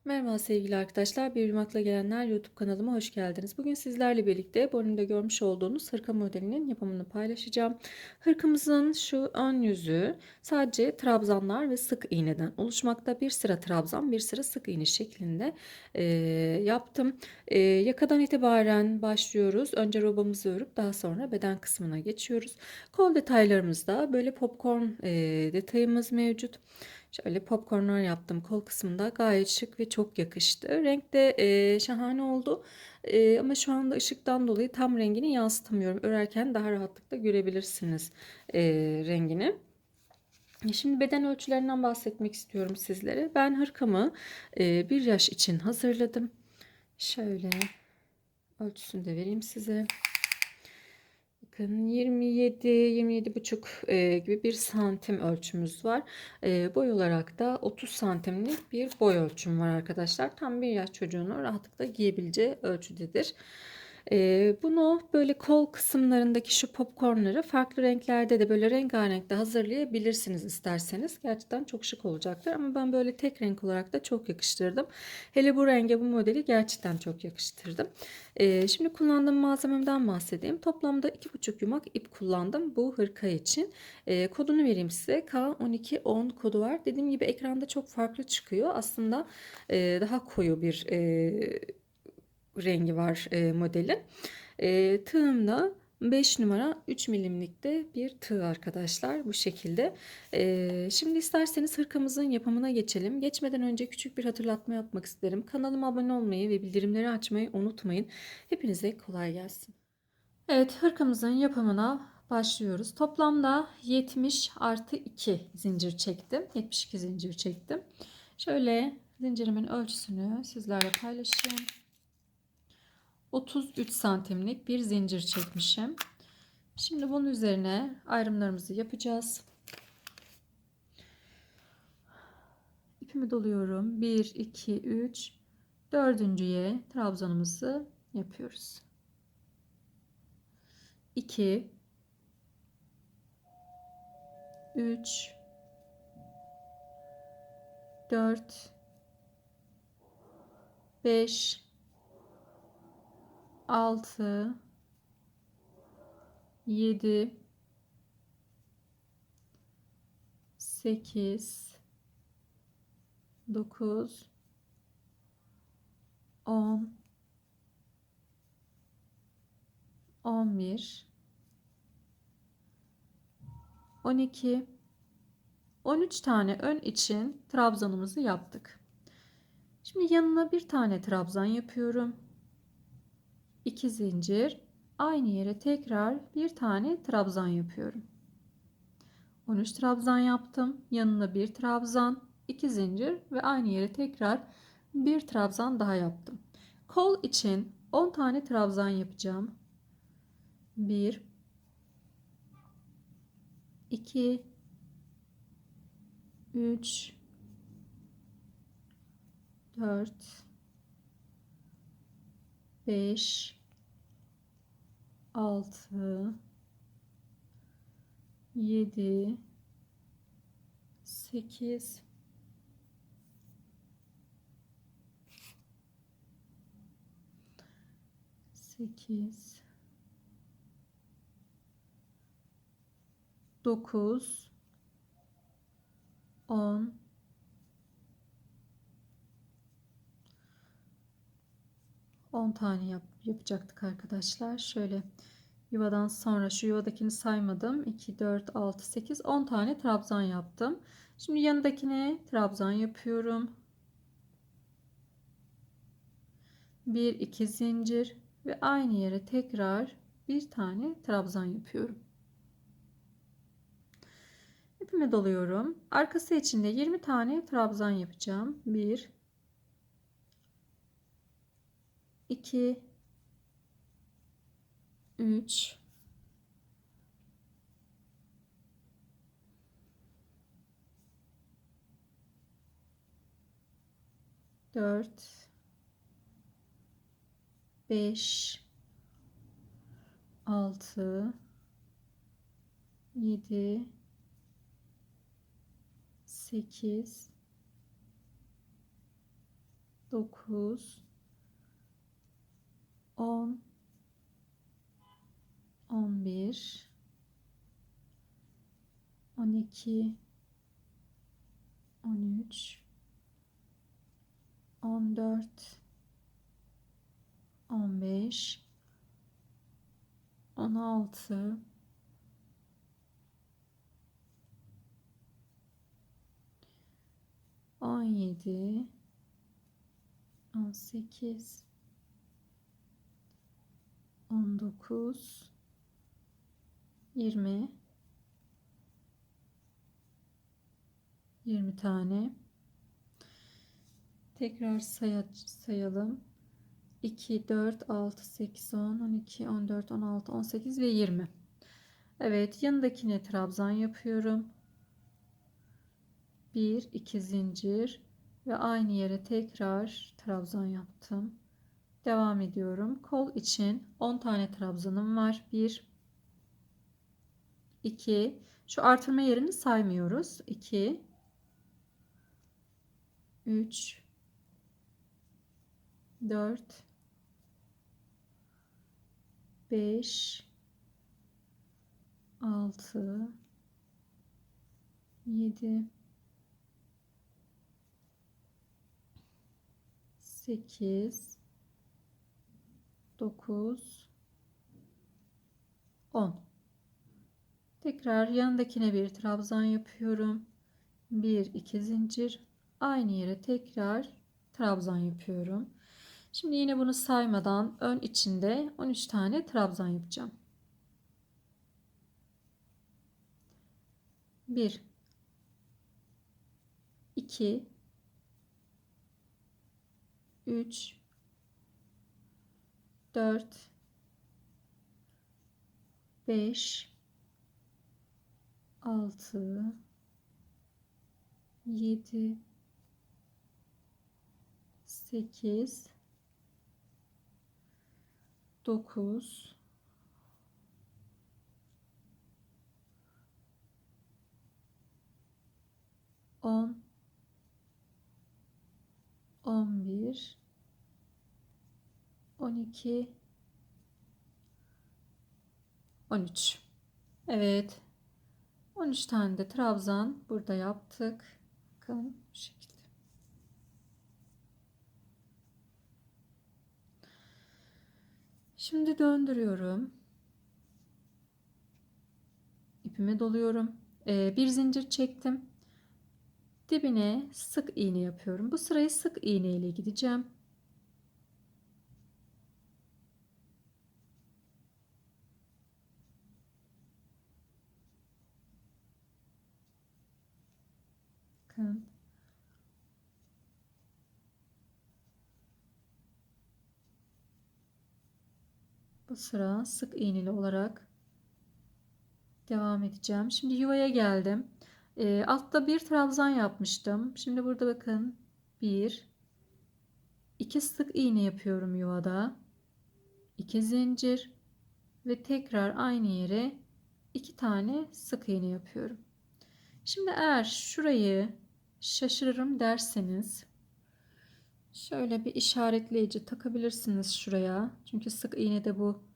Merhaba sevgili arkadaşlar, Bir Yumakla Gelenler YouTube kanalıma hoş geldiniz. Bugün sizlerle birlikte bu önümde görmüş olduğunuz hırka modelinin yapımını paylaşacağım. Hırkamızın şu ön yüzü sadece trabzanlar ve sık iğneden oluşmakta. Bir sıra trabzan, bir sıra sık iğne şeklinde yaptım. Yakadan itibaren başlıyoruz. Önce robamızı örüp daha sonra beden kısmına geçiyoruz. Kol detaylarımızda böyle popcorn detayımız mevcut. Şöyle popcornlar yaptım kol kısmında, gayet şık ve çok yakıştı. Renk de şahane oldu. Ama şu anda ışıktan dolayı tam rengini yansıtamıyorum. Örerken daha rahatlıkla görebilirsiniz rengini. Şimdi beden ölçülerinden bahsetmek istiyorum sizlere. Ben hırkamı 1 yaş için hazırladım. Şöyle ölçüsünü de vereyim size. Bakın 27-27,5 gibi bir santim ölçümüz var. Boy olarak da 30 santimlik bir boy ölçüm var arkadaşlar. Tam bir yaş çocuğunun rahatlıkla giyebileceği ölçüdedir. Bunu böyle kol kısımlarındaki şu popcornları farklı renklerde de böyle rengarenk de hazırlayabilirsiniz isterseniz. Gerçekten çok şık olacaktır ama ben böyle tek renk olarak da çok yakıştırdım. Hele bu renge bu modeli gerçekten çok yakıştırdım. Şimdi kullandığım malzememden bahsedeyim. Toplamda 2,5 yumak ip kullandım bu hırka için. Kodunu vereyim size. K1210 kodu var. Dediğim gibi ekranda çok farklı çıkıyor. Aslında daha koyu bir rengi var modelin. Tığım da 5 numara 3 milimlikte bir tığ arkadaşlar, bu şekilde. Şimdi isterseniz hırkamızın yapımına geçelim. Geçmeden önce küçük bir hatırlatma yapmak isterim. Kanalıma abone olmayı ve bildirimleri açmayı unutmayın. Hepinize kolay gelsin. Evet, hırkamızın yapımına başlıyoruz. Toplamda 70 artı 2 zincir çektim. 72 zincir çektim. Şöyle zincirimin ölçüsünü sizlerle paylaşayım. 33 santimlik bir zincir çekmişim. Şimdi bunun üzerine ayrımlarımızı yapacağız. İpimi doluyorum. 1, 2, 3, dördüncüye trabzanımızı yapıyoruz. 2, 3, 4, 5, 6, 7, 8, 9, 10, 11, 12, 13 tane ön için trabzanımızı yaptık. Şimdi yanına bir tane trabzan yapıyorum. 2 zincir, aynı yere tekrar bir tane trabzan yapıyorum. 13 trabzan yaptım. Yanına bir trabzan, 2 zincir ve aynı yere tekrar bir trabzan daha yaptım. Kol için 10 tane trabzan yapacağım. 1, 2, 3, 4, 5, 6, 7, 8, 8, 9, 10, 10 tane yapacaktık arkadaşlar. Şöyle yuvadan sonra şu yuvadakini saymadım. 2, 4, 6, 8, 10 tane trabzan yaptım. Şimdi yanındakine trabzan yapıyorum. 1, 2 zincir ve aynı yere tekrar bir tane trabzan yapıyorum. İpimi doluyorum. Arkası için de 20 tane trabzan yapacağım. 1, 2, 3, 4, 5, 6, 7, 8, 9, 10, 11, 12, 13, 14, 15, 16, 17, 18, 19, 20, 20 tane. Tekrar sayalım. 2, 4, 6, 8, 10, 12, 14, 16, 18 ve 20. Evet, yanındakine trabzan yapıyorum. 1, 2 zincir ve aynı yere tekrar trabzan yaptım. Devam ediyorum. Kol için 10 tane trabzanım var. 1, 2, şu artırma yerini saymıyoruz. 2, 3, 4, 5, 6, 7, 8, 9, 10. Tekrar yanındakine bir trabzan yapıyorum. 1, 2 zincir. Aynı yere tekrar trabzan yapıyorum. Şimdi yine bunu saymadan ön içinde 13 tane trabzan yapacağım. 1, 2, 3, 4, 5, 6, 7, 8, 9, 10, 11, 12, 13. Evet. 13 tane de trabzan burada yaptık. Bakın bu şekilde. Şimdi döndürüyorum. İpimi doluyorum. Bir zincir çektim. Dibine sık iğne yapıyorum. Bu sırayı sık iğne ile gideceğim. Bakın. Bu sıra sık iğneli olarak devam edeceğim. Şimdi yuvaya geldim. Altta bir trabzan yapmıştım. Şimdi burada bakın. 1, 2 sık iğne yapıyorum yuvada. 2 zincir ve tekrar aynı yere 2 tane sık iğne yapıyorum. Şimdi eğer şurayı şaşırırım derseniz şöyle bir işaretleyici takabilirsiniz şuraya. Çünkü sık iğnede bu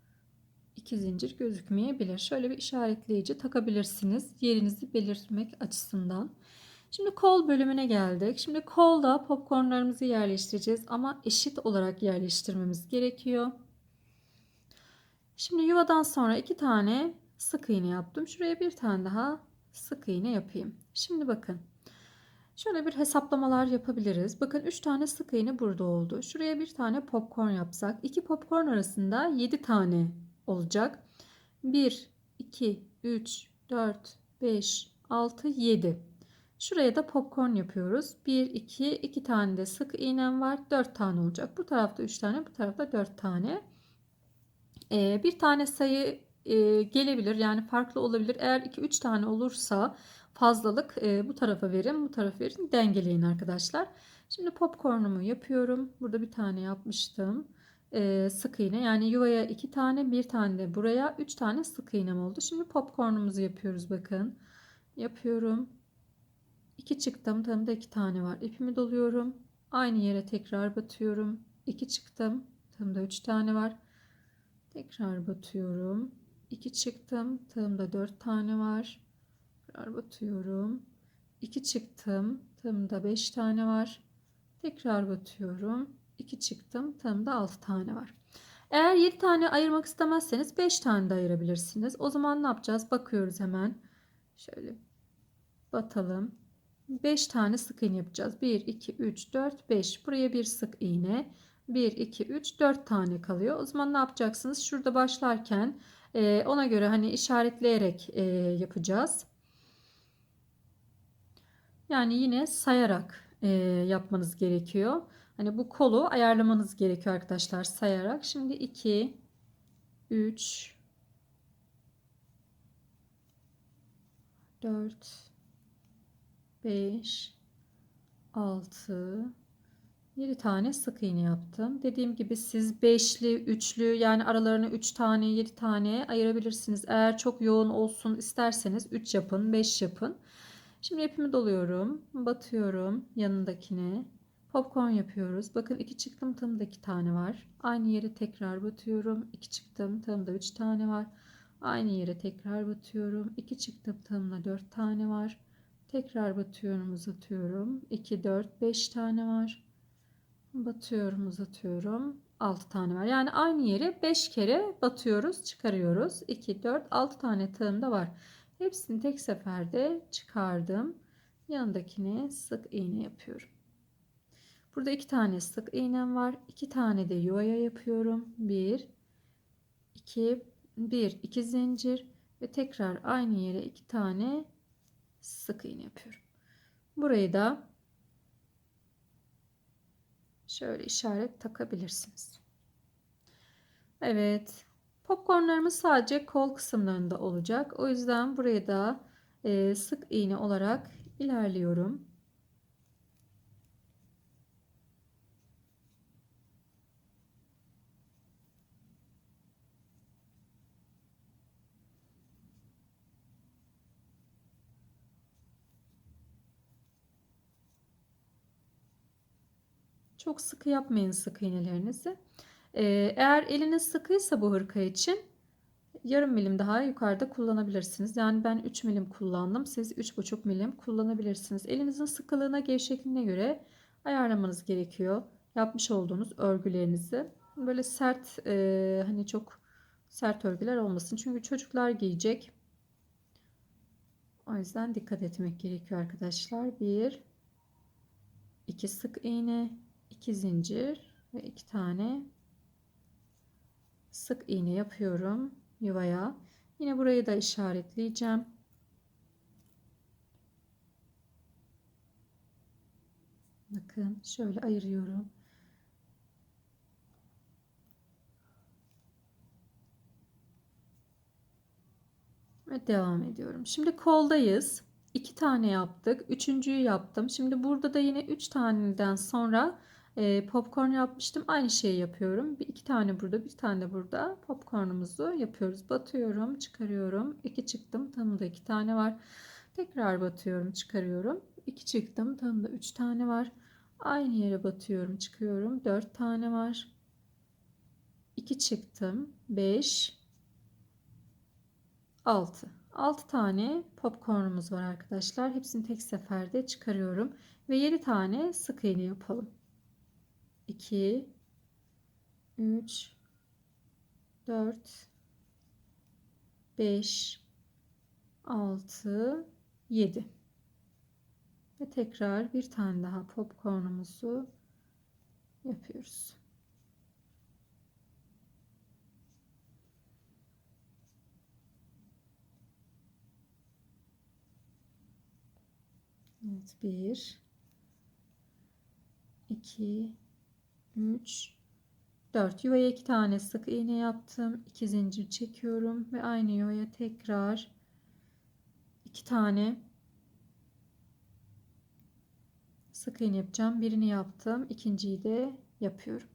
2 zincir gözükmeyebilir. Şöyle bir işaretleyici takabilirsiniz. Yerinizi belirtmek açısından. Şimdi kol bölümüne geldik. Şimdi kolda popcornlarımızı yerleştireceğiz ama eşit olarak yerleştirmemiz gerekiyor. Şimdi yuvadan sonra 2 tane sık iğne yaptım. Şuraya bir tane daha sık iğne yapayım. Şimdi bakın. Şöyle bir hesaplamalar yapabiliriz. Bakın 3 tane sık iğne burada oldu. Şuraya bir tane popcorn yapsak. 2 popcorn arasında 7 tane olacak. 1, 2, 3, 4, 5, 6, 7. Şuraya da popcorn yapıyoruz. 1, 2, 2 tane de sık iğnem var. 4 tane olacak. Bu tarafta 3 tane, bu tarafta 4 tane. Bir tane sayı gelebilir. Yani farklı olabilir. Eğer 2-3 tane olursa fazlalık bu tarafa verin, bu tarafa verin. Dengeleyin arkadaşlar. Şimdi popcornumu yapıyorum. Burada bir tane yapmıştım. Sık iğne. Yani yuvaya 2 tane, bir tane de buraya 3 tane sık iğnem oldu. Şimdi popcornumuzu yapıyoruz bakın. Yapıyorum. 2 çıktım. Tam da 2 tane var. İpimi doluyorum. Aynı yere tekrar batıyorum. 2 çıktım. Tığımda 3 tane var. Tekrar batıyorum. 2 çıktım. Tığımda 4 tane var. Tekrar batıyorum. 2 çıktım. Tığımda 5 tane var. Tekrar batıyorum. 2 çıktım. Tığımda 6 tane var. Eğer 7 tane ayırmak istemezseniz 5 tane de ayırabilirsiniz. O zaman ne yapacağız? Bakıyoruz hemen. Şöyle batalım. 5 tane sık iğne yapacağız. 1, 2, 3, 4, 5. Buraya bir sık iğne. 1, 2, 3, 4 tane kalıyor. O zaman ne yapacaksınız? Şurada başlarken ona göre hani işaretleyerek yapacağız. Yani yine sayarak yapmanız gerekiyor. Hani bu kolu ayarlamanız gerekiyor arkadaşlar sayarak. Şimdi 2, 3, 4, 5, 6, 7 tane sık iğne yaptım. Dediğim gibi siz beşli, üçlü yani aralarına 3 tane, 7 tane ayırabilirsiniz. Eğer çok yoğun olsun isterseniz 3 yapın, 5 yapın. Şimdi ipimi doluyorum. Batıyorum yanındakine. Popcorn yapıyoruz. Bakın 2 çıktım tığımda 2 tane var. Aynı yere tekrar batıyorum. 2 çıktım tığımda 3 tane var. Aynı yere tekrar batıyorum. 2 çıktım tığımda 4 tane var. Tekrar batıyorum, uzatıyorum. 2, 4, 5 tane var. Batıyorum, uzatıyorum. 6 tane var. Yani aynı yere 5 kere batıyoruz, çıkarıyoruz. 2, 4, 6 tane tığım da var. Hepsini tek seferde çıkardım. Yanındakine sık iğne yapıyorum. Burada 2 tane sık iğnem var. 2 tane de yuvaya yapıyorum. 1, 2, 1, 2 zincir ve tekrar aynı yere 2 tane sık iğne yapıyorum. Burayı da şöyle işaret takabilirsiniz. Evet. Popcornlarımız sadece kol kısımlarında olacak. O yüzden buraya da sık iğne olarak ilerliyorum. Çok sıkı yapmayın sık iğnelerinizi. Eğer eliniz sıkıysa bu hırka için yarım milim daha yukarıda kullanabilirsiniz. Yani ben 3 milim kullandım. Siz 3,5 milim kullanabilirsiniz. Elinizin sıkılığına, gevşekliğine göre ayarlamanız gerekiyor. Yapmış olduğunuz örgülerinizi. Böyle sert hani çok sert örgüler olmasın. Çünkü çocuklar giyecek. O yüzden dikkat etmek gerekiyor arkadaşlar. 1, 2 sık iğne, 2 zincir ve 2 tane sık iğne yapıyorum yuvaya. Yine burayı da işaretleyeceğim. Bakın şöyle ayırıyorum. Ve devam ediyorum. Şimdi koldayız. 2 tane yaptık. Üçüncüyü yaptım. Şimdi burada da yine 3 taneden sonra popcorn yapmıştım. Aynı şeyi yapıyorum. Bir iki tane burada, bir tane de burada popcornumuzu yapıyoruz. Batıyorum, çıkarıyorum. 2 çıktım. Tam da 2 tane var. Tekrar batıyorum, çıkarıyorum. 2 çıktım. Tam da 3 tane var. Aynı yere batıyorum, çıkıyorum. 4 tane var. 2 çıktım. 5, 6. 6 tane popcornumuz var arkadaşlar. Hepsini tek seferde çıkarıyorum. Ve 7 tane sık iğne yapalım. 2, 3, 4, 5, 6, 7. Ve tekrar bir tane daha popcornumuzu yapıyoruz. Evet, 1, 2, 3, 4. Yuvaya 2 tane sık iğne yaptım. 2 zincir çekiyorum ve aynı yuvaya tekrar 2 tane sık iğne yapacağım. Birini yaptım. İkinciyi de yapıyorum.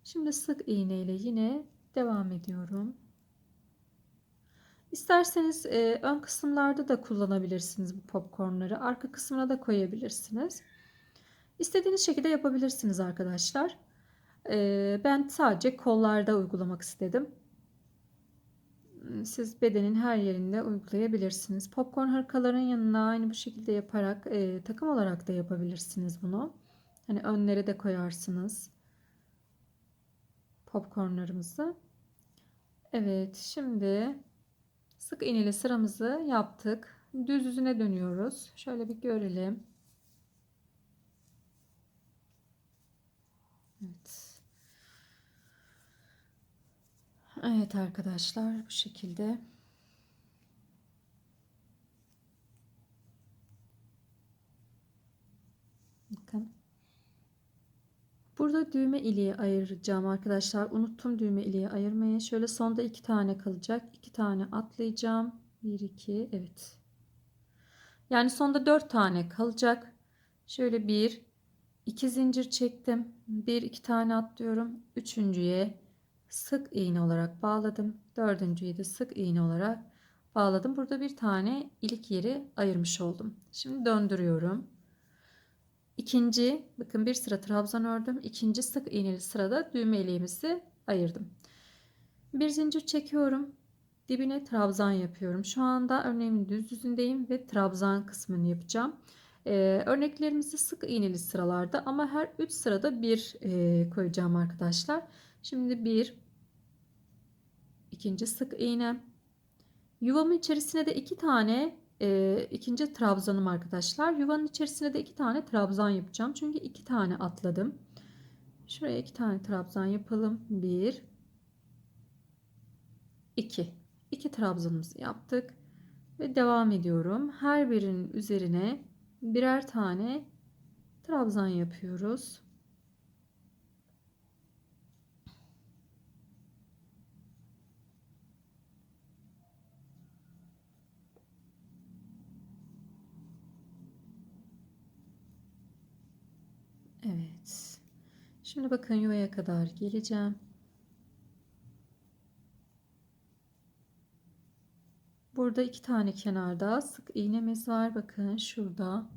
Şimdi sık iğne ile yine devam ediyorum. İsterseniz ön kısımlarda da kullanabilirsiniz bu popcornları. Arka kısmına da koyabilirsiniz. İstediğiniz şekilde yapabilirsiniz arkadaşlar. Ben sadece kollarda uygulamak istedim. Siz bedenin her yerinde uygulayabilirsiniz. Popcorn hırkaların yanına aynı bu şekilde yaparak takım olarak da yapabilirsiniz bunu. Hani önlere de koyarsınız popcornlarımızı. Evet, şimdi sık iğneli sıramızı yaptık. Düz yüzüne dönüyoruz. Şöyle bir görelim. Evet. Evet arkadaşlar, bu şekilde. Bakın. Burada düğme iliği ayıracağım arkadaşlar. Unuttum düğme iliği ayırmayı. Şöyle sonda 2 tane kalacak. 2 tane atlayacağım. 1 2, evet. Yani sonda 4 tane kalacak. Şöyle 1 2 zincir çektim. 1 2 tane atlıyorum. Üçüncüye sık iğne olarak bağladım. Dördüncüye de sık iğne olarak bağladım. Burada bir tane ilik yeri ayırmış oldum. Şimdi döndürüyorum. İkinci, bakın bir sıra trabzan ördüm. İkinci sık iğneli sırada düğme iliğimizi ayırdım. Bir zincir çekiyorum. Dibine trabzan yapıyorum. Şu anda örneğimin düz yüzündeyim ve trabzan kısmını yapacağım. Örneklerimizi sık iğneli sıralarda ama her 3 sırada bir koyacağım arkadaşlar. Şimdi bir, ikinci sık iğne. Yuvamın içerisine de 2 tane ikinci trabzanım arkadaşlar. Yuvanın içerisine de 2 tane trabzan yapacağım. Çünkü 2 tane atladım. Şuraya 2 tane trabzan yapalım. 1 2. 2 trabzanımızı yaptık ve devam ediyorum. Her birinin üzerine birer tane trabzan yapıyoruz. Evet. Şimdi bakın yuvaya kadar geleceğim. Burada 2 tane kenarda sık iğnemiz var. Bakın şurada.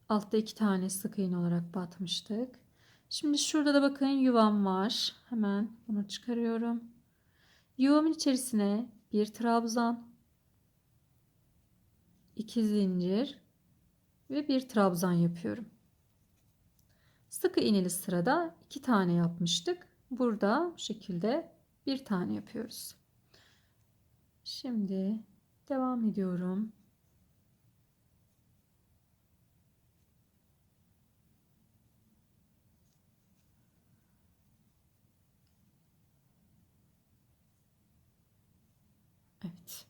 Altta 2 tane sık iğne olarak batmıştık. Şimdi şurada da bakın yuvam var. Hemen bunu çıkarıyorum. Yuvamın içerisine bir trabzan, 2 zincir ve bir trabzan yapıyorum. Sık iğneli sırada 2 tane yapmıştık. Burada bu şekilde bir tane yapıyoruz. Şimdi devam ediyorum. Evet.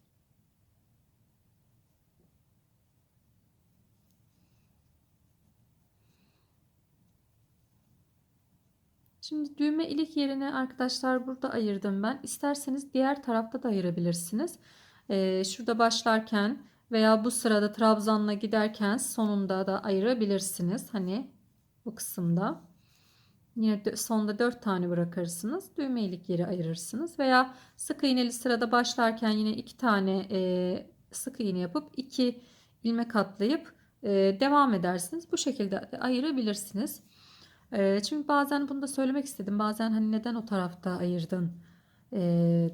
Şimdi düğme ilik yerine arkadaşlar burada ayırdım ben. İsterseniz diğer tarafta da ayırabilirsiniz. Şurada başlarken veya bu sırada trabzanla giderken sonunda da ayırabilirsiniz. Hani bu kısımda. Yine sonda 4 tane bırakırsınız. Düğme ilik yeri ayırırsınız. Veya sık iğneli sırada başlarken yine 2 tane sık iğne yapıp 2 ilmek atlayıp devam edersiniz. Bu şekilde ayırabilirsiniz. Çünkü bazen bunu da söylemek istedim. Bazen hani neden o tarafta ayırdın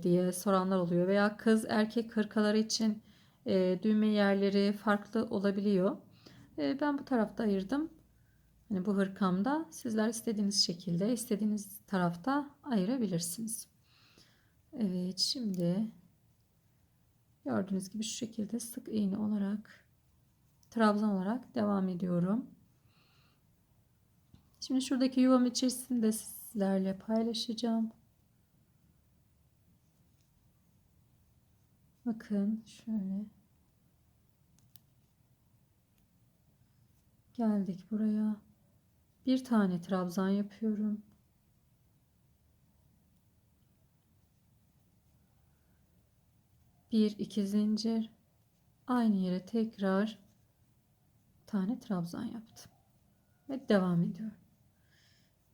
diye soranlar oluyor. Veya kız erkek hırkaları için düğme yerleri farklı olabiliyor. Ben bu tarafta ayırdım. Hani bu hırkamda sizler istediğiniz şekilde, istediğiniz tarafta ayırabilirsiniz. Evet, şimdi gördüğünüz gibi şu şekilde sık iğne olarak, trabzan olarak devam ediyorum. Şimdi şuradaki yuvam içerisinde de sizlerle paylaşacağım. Bakın şöyle geldik buraya. Bir tane trabzan yapıyorum. Bir iki zincir. Aynı yere tekrar tane trabzan yaptım. Ve devam ediyorum.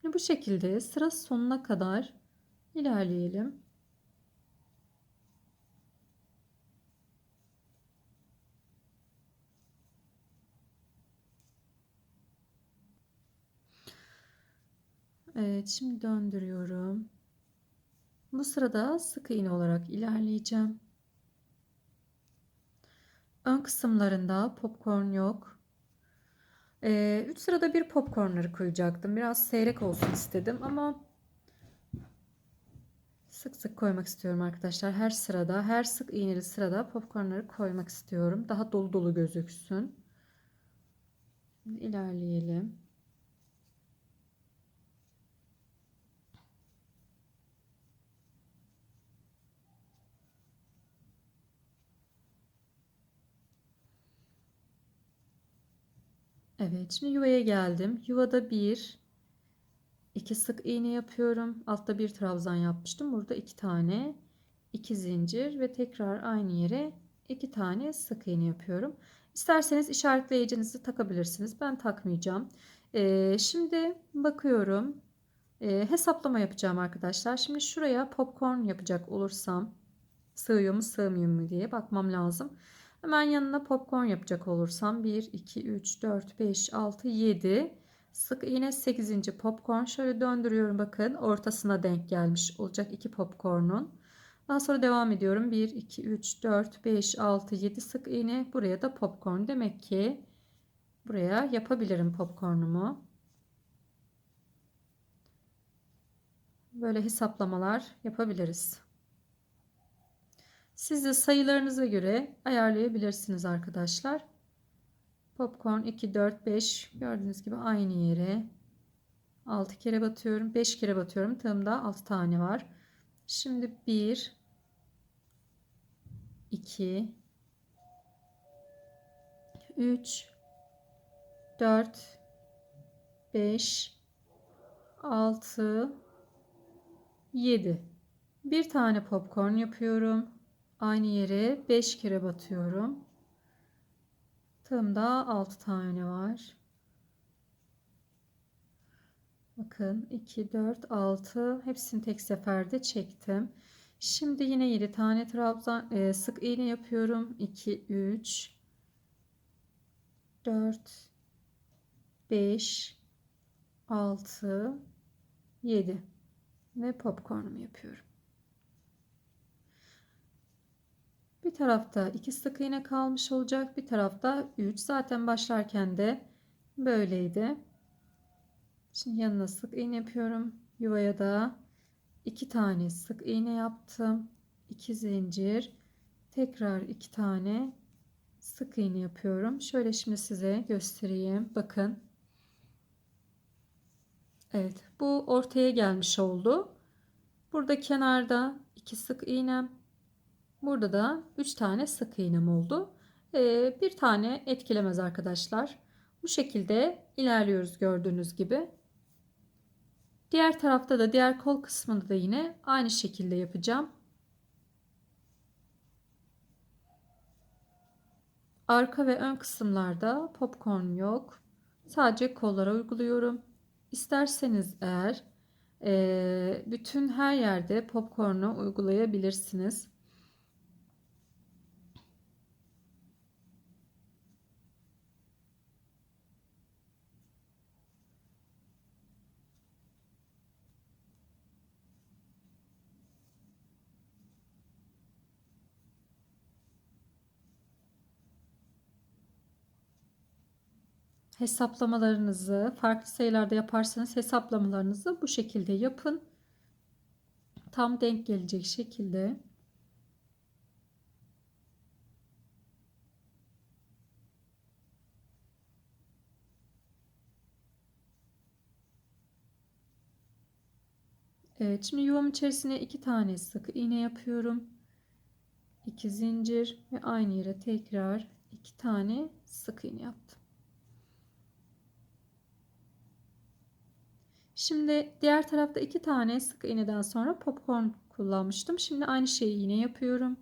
Şimdi bu şekilde sıra sonuna kadar ilerleyelim. Evet, şimdi döndürüyorum. Bu sırada sık iğne olarak ilerleyeceğim. Ön kısımlarında popcorn yok. 3 sırada bir popcornları koyacaktım. Biraz seyrek olsun istedim ama sık sık koymak istiyorum arkadaşlar. Her sırada, her sık iğneli sırada popcornları koymak istiyorum. Daha dolu dolu gözüksün. İlerleyelim. Evet, şimdi yuvaya geldim. Yuvada bir, iki sık iğne yapıyorum. Altta bir trabzan yapmıştım. Burada iki tane, iki zincir ve tekrar aynı yere iki tane sık iğne yapıyorum. İsterseniz işaretleyicinizi takabilirsiniz. Ben takmayacağım. Şimdi bakıyorum. Hesaplama yapacağım arkadaşlar. Şimdi şuraya popcorn yapacak olursam sığıyor mu sığmıyor mu diye bakmam lazım. Hemen yanına popcorn yapacak olursam 1, 2, 3, 4, 5, 6, 7 sık iğne 8. popcorn şöyle döndürüyorum, bakın ortasına denk gelmiş olacak 2 popcorn'un. Daha sonra devam ediyorum. 1, 2, 3, 4, 5, 6, 7 sık iğne, buraya da popcorn. Demek ki buraya yapabilirim popcornumu. Böyle hesaplamalar yapabiliriz. Siz de sayılarınıza göre ayarlayabilirsiniz arkadaşlar. Popcorn 2, 4, 5 gördüğünüz gibi aynı yere 6 kere batıyorum. 5 kere batıyorum. Tığımda 6 tane var. Şimdi 1, 2, 3, 4, 5, 6, 7. Bir tane popcorn yapıyorum. Aynı yere 5 kere batıyorum. Tığımda 6 tane var. Bakın 2, 4, 6 hepsini tek seferde çektim. Şimdi yine 7 tane trabzan sık iğne yapıyorum. 2, 3, 4, 5, 6, 7 ve popcornumu yapıyorum. Bir tarafta 2 sık iğne kalmış olacak. Bir tarafta 3. Zaten başlarken de böyleydi. Şimdi yanına sık iğne yapıyorum. Yuvaya da 2 tane sık iğne yaptım. 2 zincir. Tekrar 2 tane sık iğne yapıyorum. Şöyle şimdi size göstereyim. Bakın. Evet, bu ortaya gelmiş oldu. Burada kenarda 2 sık iğnem. Burada da 3 tane sık iğnem oldu. Bir tane etkilemez arkadaşlar. Bu şekilde ilerliyoruz gördüğünüz gibi. Diğer tarafta da, diğer kol kısmında da yine aynı şekilde yapacağım. Arka ve ön kısımlarda popcorn yok. Sadece kollara uyguluyorum. İsterseniz eğer bütün her yerde popcornu uygulayabilirsiniz. Hesaplamalarınızı farklı sayılarda yaparsanız hesaplamalarınızı bu şekilde yapın. Tam denk gelecek şekilde. Evet, şimdi yuvam içerisine 2 tane sık iğne yapıyorum. 2 zincir ve aynı yere tekrar 2 tane sık iğne yaptım. Şimdi diğer tarafta 2 tane sık iğneden sonra popcorn kullanmıştım. Şimdi aynı şeyi yine yapıyorum.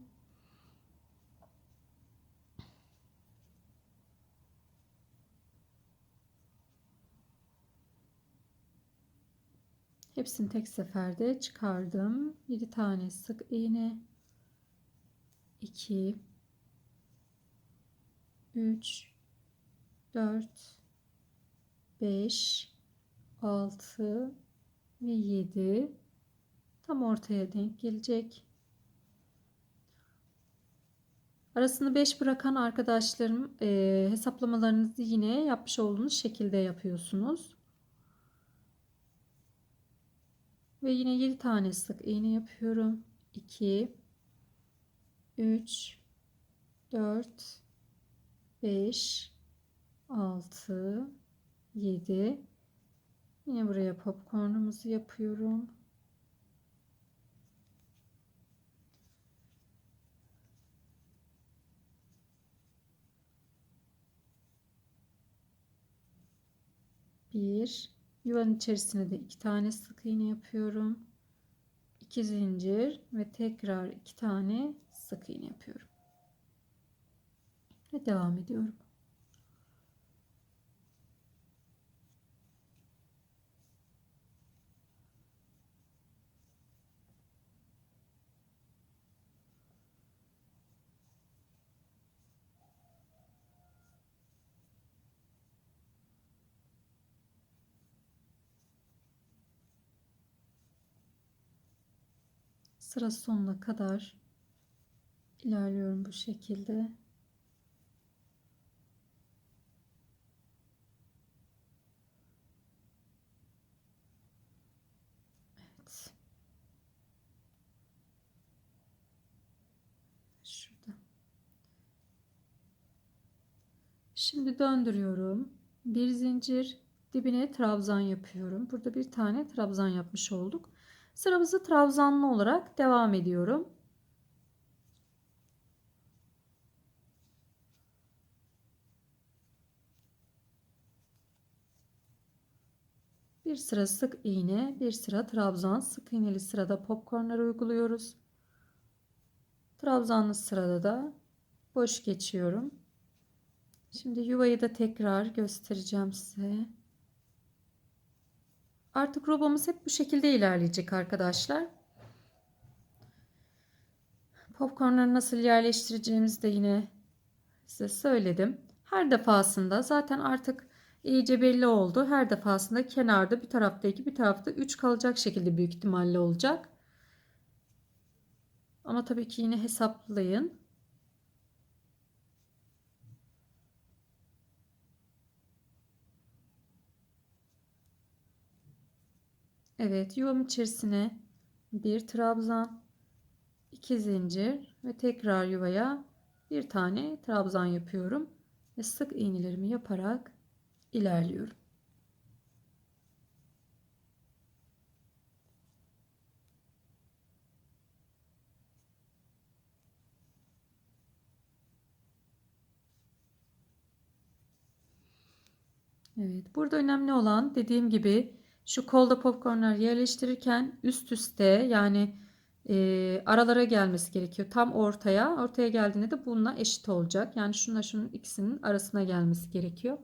Hepsini tek seferde çıkardım. 7 tane sık iğne. 2, 3, 4, 5, 6 ve 7. Tam ortaya denk gelecek. Arasını 5 bırakan arkadaşlarım hesaplamalarınızı yine yapmış olduğunuz şekilde yapıyorsunuz. Ve yine 7 tane sık iğne yapıyorum. 2, 3, 4, 5, 6, 7. Yine buraya popcornumuzu yapıyorum. Bir yuvanın içerisine de 2 tane sık iğne yapıyorum. 2 zincir ve tekrar 2 tane sık iğne yapıyorum. Ve devam ediyorum. Sıra sonuna kadar ilerliyorum bu şekilde. Evet. Şurada. Şimdi döndürüyorum. Bir zincir, dibine trabzan yapıyorum. Burada bir tane trabzan yapmış olduk. Sıramızı trabzanlı olarak devam ediyorum. Bir sıra sık iğne, bir sıra trabzan. Sık iğneli sırada popcornları uyguluyoruz. Trabzanlı sırada da boş geçiyorum. Şimdi yuvayı da tekrar göstereceğim size. Artık robamız hep bu şekilde ilerleyecek arkadaşlar. Popcornları nasıl yerleştireceğimizi de yine size söyledim. Her defasında zaten artık iyice belli oldu. Her defasında kenarda bir tarafta 2, bir tarafta 3 kalacak şekilde büyük ihtimalle olacak. Ama tabii ki yine hesaplayın. Evet, yuvam içerisine bir trabzan, 2 zincir ve tekrar yuvaya bir tane trabzan yapıyorum ve sık iğnelerimi yaparak ilerliyorum. Evet, burada önemli olan dediğim gibi şu kolda popcornlar yerleştirirken üst üste yani aralara gelmesi gerekiyor. Tam ortaya geldiğinde de bununla eşit olacak. Yani şununla şunun ikisinin arasına gelmesi gerekiyor.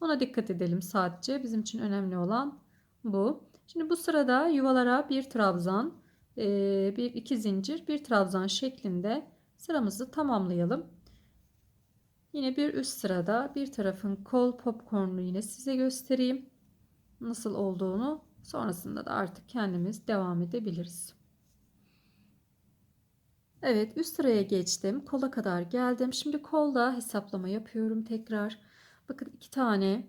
Ona dikkat edelim sadece. Bizim için önemli olan bu. Şimdi bu sırada yuvalara bir trabzan, bir iki zincir, bir trabzan şeklinde sıramızı tamamlayalım. Yine bir üst sırada bir tarafın kol popcornunu yine size göstereyim. Nasıl olduğunu sonrasında da artık kendimiz devam edebiliriz. Evet, üst sıraya geçtim. Kola kadar geldim. Şimdi kolda hesaplama yapıyorum tekrar. Bakın 2 tane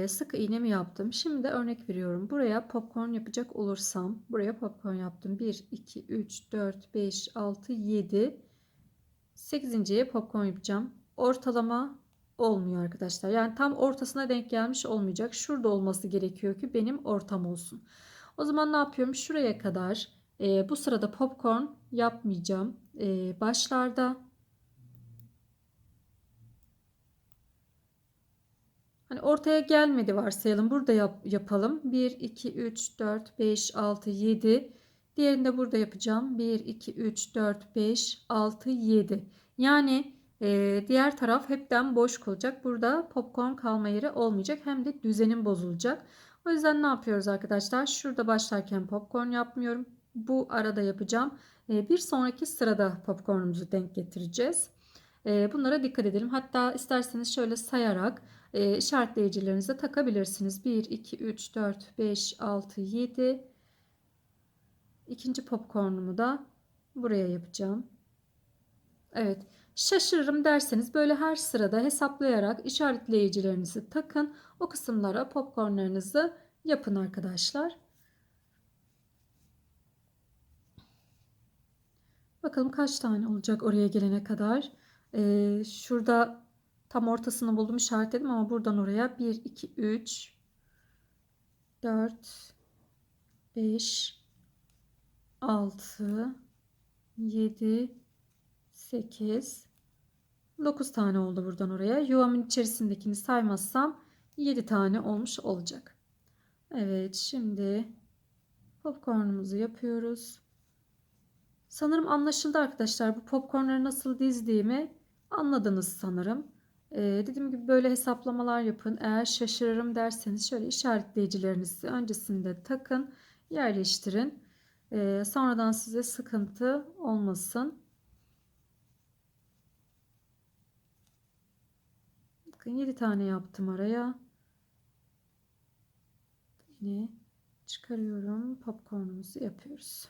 sık iğnemi yaptım. Şimdi örnek veriyorum. Buraya popcorn yapacak olursam buraya popcorn yaptım. 1, 2, 3, 4, 5, 6, 7. 8.'ye popcorn yapacağım. Ortalama olmuyor arkadaşlar. Yani tam ortasına denk gelmiş olmayacak. Şurada olması gerekiyor ki benim ortam olsun. O zaman ne yapıyorum? Şuraya kadar bu sırada popcorn yapmayacağım. Başlarda hani ortaya gelmedi varsayalım. Burada yapalım. 1, 2, 3, 4, 5, 6, 7. Diğerini de burada yapacağım. 1, 2, 3, 4, 5, 6, 7. Yani diğer taraf hepten boş kalacak. Burada popcorn kalma yeri olmayacak. Hem de düzenim bozulacak. O yüzden ne yapıyoruz arkadaşlar? Şurada başlarken popcorn yapmıyorum. Bu arada yapacağım. Bir sonraki sırada popcornumuzu denk getireceğiz. Bunlara dikkat edelim. Hatta isterseniz şöyle sayarak işaretleyicilerinize takabilirsiniz. 1, 2, 3, 4, 5, 6, 7. İkinci popcornumu da buraya yapacağım. Evet. Şaşırırım derseniz böyle her sırada hesaplayarak işaretleyicilerinizi takın. O kısımlara popcornlarınızı yapın arkadaşlar. Bakalım kaç tane olacak oraya gelene kadar. Şurada tam ortasını buldum, işaretledim ama buradan oraya 1, 2, 3, 4, 5, 6, 7, 8, 9 tane oldu buradan oraya. Yuvamın içerisindekini saymazsam 7 tane olmuş olacak. Evet, şimdi popcornumuzu yapıyoruz. Sanırım anlaşıldı arkadaşlar. Bu popcornları nasıl dizdiğimi anladınız sanırım. Dediğim gibi böyle hesaplamalar yapın. Eğer şaşırırım derseniz şöyle işaretleyicilerinizi öncesinde takın, yerleştirin. Sonradan size sıkıntı olmasın. Bakın 7 tane yaptım araya. Yine çıkarıyorum. Popcornumuzu yapıyoruz.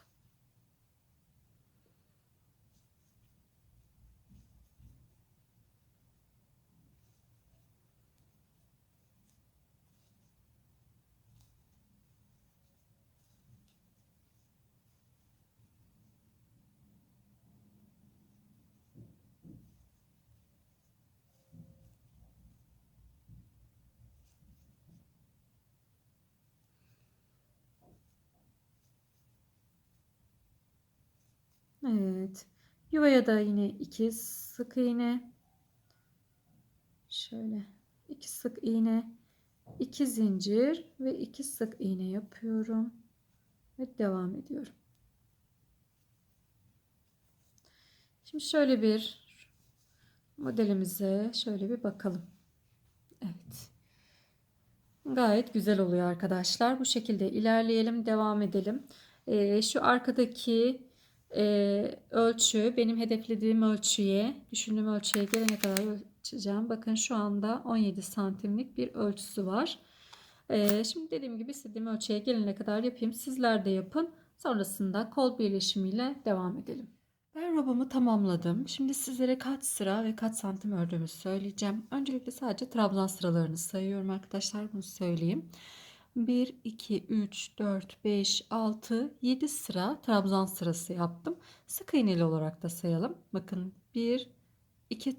Evet. Yuvaya da yine 2 sık iğne. Şöyle 2 sık iğne, 2 zincir ve 2 sık iğne yapıyorum ve devam ediyorum. Şimdi şöyle bir modelimize şöyle bir bakalım. Evet. Gayet güzel oluyor arkadaşlar. Bu şekilde ilerleyelim, devam edelim. Şu arkadaki ölçü benim hedeflediğim ölçüye, düşündüğüm ölçüye gelene kadar ölçeceğim. Bakın şu anda 17 santimlik bir ölçüsü var. Şimdi dediğim gibi istediğim ölçüye gelene kadar yapayım. Sizler de yapın. Sonrasında kol birleşimiyle devam edelim. Ben robomu tamamladım. Şimdi sizlere kaç sıra ve kaç santim ördüğümü söyleyeceğim. Öncelikle sadece trabzan sıralarını sayıyorum arkadaşlar. Bunu söyleyeyim. 1, 2, 3, 4, 5, 6, 7 sıra trabzan sırası yaptım. Sık iğneli olarak da sayalım. Bakın 1, 2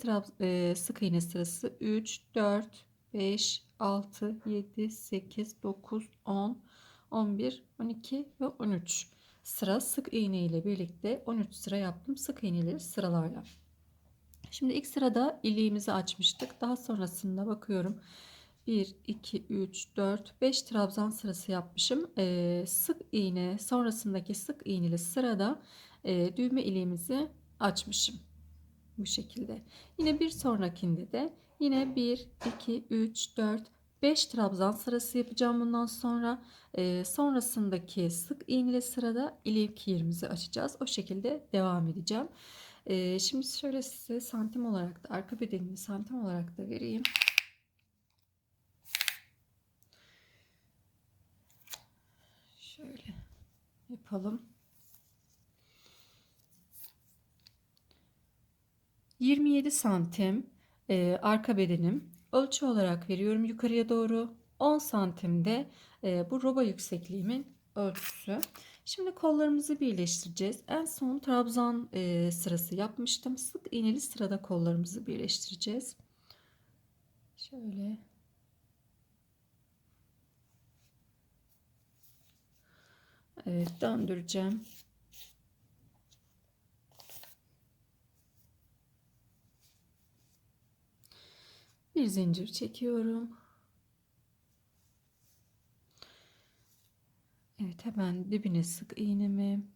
sık iğne sırası, 3, 4, 5, 6, 7, 8, 9, 10, 11, 12 ve 13 sıra sık iğne ile birlikte 13 sıra yaptım sık iğneleri sıralarla. Şimdi ilk sırada iliğimizi açmıştık. Daha sonrasında bakıyorum 1, 2, 3, 4, 5 trabzan sırası yapmışım. Sık iğne sonrasındaki sık iğneli sırada düğme iliğimizi açmışım. Bu şekilde. Yine bir sonrakinde de yine 1, 2, 3, 4, 5 trabzan sırası yapacağım bundan sonra. Sonrasındaki sık iğneli sırada ilk yerimizi açacağız. O şekilde devam edeceğim. Şimdi şöyle size santim olarak da arka bedenini santim olarak da vereyim. Şöyle yapalım. 27 santim arka bedenim. Ölçü olarak veriyorum yukarıya doğru. 10 santimde bu roba yüksekliğimin ölçüsü. Şimdi kollarımızı birleştireceğiz. En son trabzan sırası yapmıştım. Sık iğneli sırada kollarımızı birleştireceğiz. Şöyle. Evet, döndüreceğim. Bir zincir çekiyorum. Evet, hemen dibine sık iğnemi.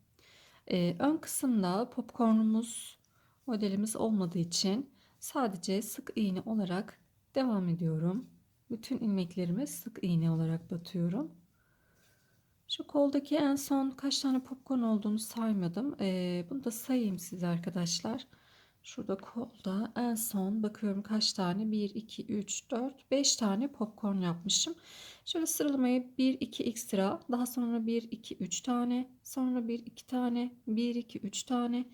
Ön kısımda popcornumuz modelimiz olmadığı için sadece sık iğne olarak devam ediyorum. Bütün ilmeklerimi sık iğne olarak batıyorum. Şu koldaki en son kaç tane popcorn olduğunu saymadım. Bunu da sayayım size arkadaşlar. Şurada kolda en son bakıyorum kaç tane? 1, 2, 3, 4, 5 tane popcorn yapmışım. Şöyle sıralamayı 1, 2 ekstra. Daha sonra 1, 2, 3 tane. Sonra 1, 2 tane. 1, 2, 3 tane.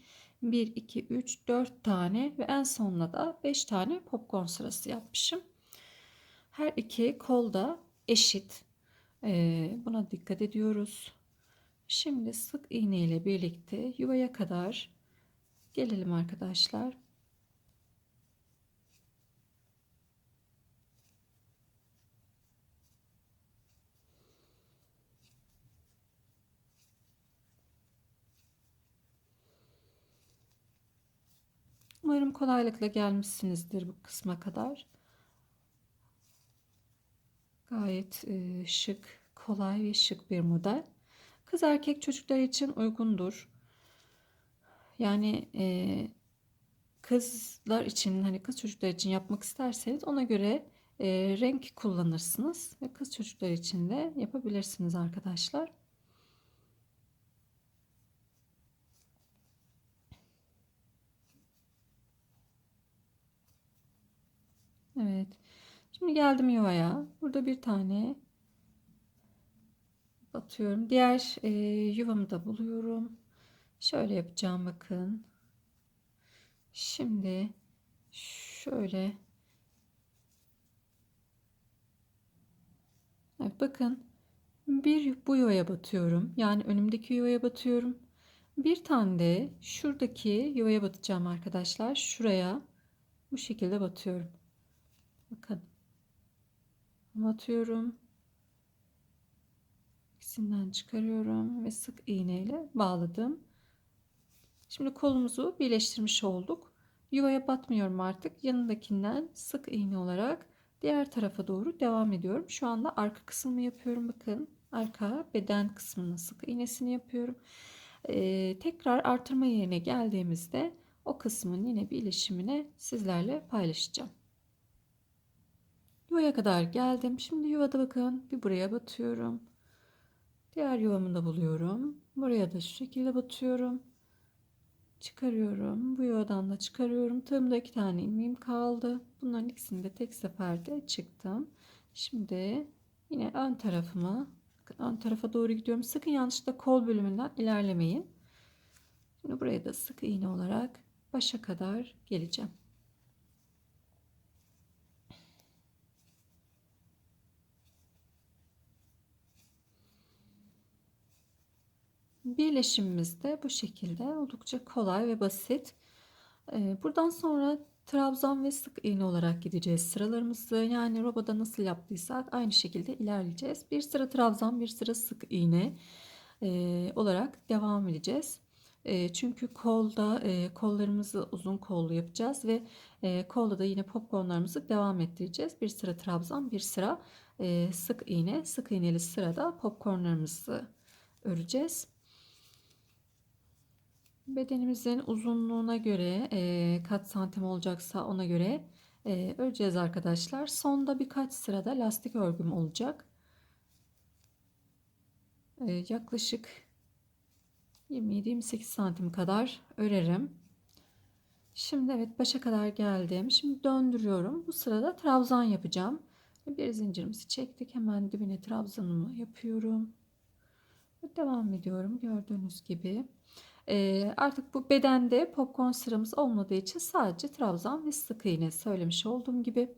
1, 2, 3, 4 tane. Ve en sonunda da 5 tane popcorn sırası yapmışım. Her iki kolda eşit. Buna dikkat ediyoruz. Şimdi sık iğne ile birlikte yuvaya kadar gelelim arkadaşlar. Umarım kolaylıkla gelmişsinizdir bu kısma kadar. Gayet şık, kolay ve şık bir model. Kız erkek çocuklar için uygundur. Yani kızlar için, hani kız çocuklar için yapmak isterseniz ona göre renk kullanırsınız ve kız çocuklar için de yapabilirsiniz arkadaşlar. Evet. Şimdi geldim yuvaya. Burada bir tane batıyorum. Diğer yuvamı da buluyorum. Şöyle yapacağım bakın. Şimdi şöyle, evet, bakın, bir bu yuvaya batıyorum. Yani önümdeki yuvaya batıyorum. Bir tane de şuradaki yuvaya batacağım arkadaşlar. Şuraya bu şekilde batıyorum. Bakın. Batıyorum. İkisinden çıkarıyorum ve sık iğne ile bağladım. Şimdi kolumuzu birleştirmiş olduk. Yuvaya batmıyorum artık. Yanındakinden sık iğne olarak diğer tarafa doğru devam ediyorum. Şu anda arka kısmını yapıyorum. Bakın, arka beden kısmının sık iğnesini yapıyorum. Tekrar artırma yerine geldiğimizde o kısmın yine birleşimini sizlerle paylaşacağım. Yuvaya kadar geldim. Şimdi yuvada bakın bir buraya batıyorum. Diğer yuvamı da buluyorum. Buraya da şu şekilde batıyorum. Çıkarıyorum. Bu yuvadan da çıkarıyorum. Tığımda 2 tane ilmeğim kaldı. Bunların ikisini de tek seferde çıktım. Şimdi yine ön tarafıma, ön tarafa doğru gidiyorum. Sakın yanlışlıkla kol bölümünden ilerlemeyin. Şimdi buraya da sık iğne olarak başa kadar geleceğim. Birleşimimiz de bu şekilde oldukça kolay ve basit. Buradan sonra trabzan ve sık iğne olarak gideceğiz sıralarımızı. Yani robada nasıl yaptıysak aynı şekilde ilerleyeceğiz. Bir sıra trabzan, bir sıra sık iğne olarak devam edeceğiz. Çünkü kolda kollarımızı uzun kollu yapacağız ve kolda da yine popcornlarımızı devam ettireceğiz. Bir sıra trabzan, bir sıra sık iğne. Sık iğneli sırada popcornlarımızı öreceğiz. Bedenimizin uzunluğuna göre kaç santim olacaksa ona göre öreceğiz arkadaşlar. Sonda birkaç sırada lastik örgüm olacak. Yaklaşık 27-28 santim kadar örerim. Şimdi evet, başa kadar geldim. Şimdi döndürüyorum. Bu sırada trabzan yapacağım. Bir zincirimizi çektik. Hemen dibine trabzanımı yapıyorum. Devam ediyorum gördüğünüz gibi. Artık bu bedende popcorn sıramız olmadığı için sadece trabzan ve sık iğne söylemiş olduğum gibi.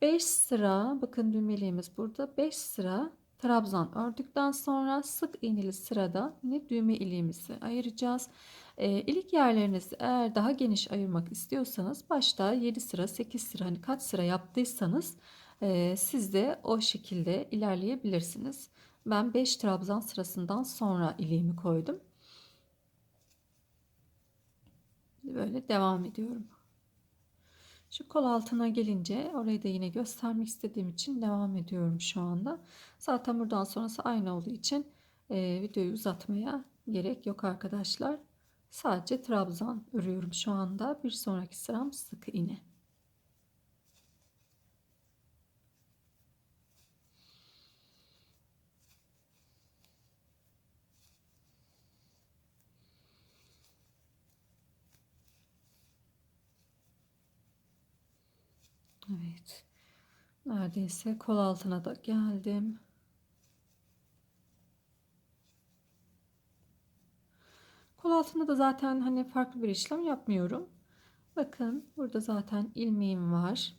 5 sıra, bakın düğmeliğimiz burada, 5 sıra trabzan ördükten sonra sık iğneli sırada yine düğme iliğimizi ayıracağız. İlik yerlerinizi eğer daha geniş ayırmak istiyorsanız başta 7 sıra 8 sıra, hani kaç sıra yaptıysanız siz de o şekilde ilerleyebilirsiniz. Ben 5 trabzan sırasından sonra iliğimi koydum. Böyle devam ediyorum. Şu kol altına gelince orayı da yine göstermek istediğim için devam ediyorum şu anda. Zaten buradan sonrası aynı olduğu için videoyu uzatmaya gerek yok arkadaşlar. Sadece trabzan örüyorum şu anda. Bir sonraki sıram sık iğne. Evet. Neredeyse kol altına da geldim. Kol altında da zaten hani farklı bir işlem yapmıyorum. Bakın burada zaten ilmeğim var.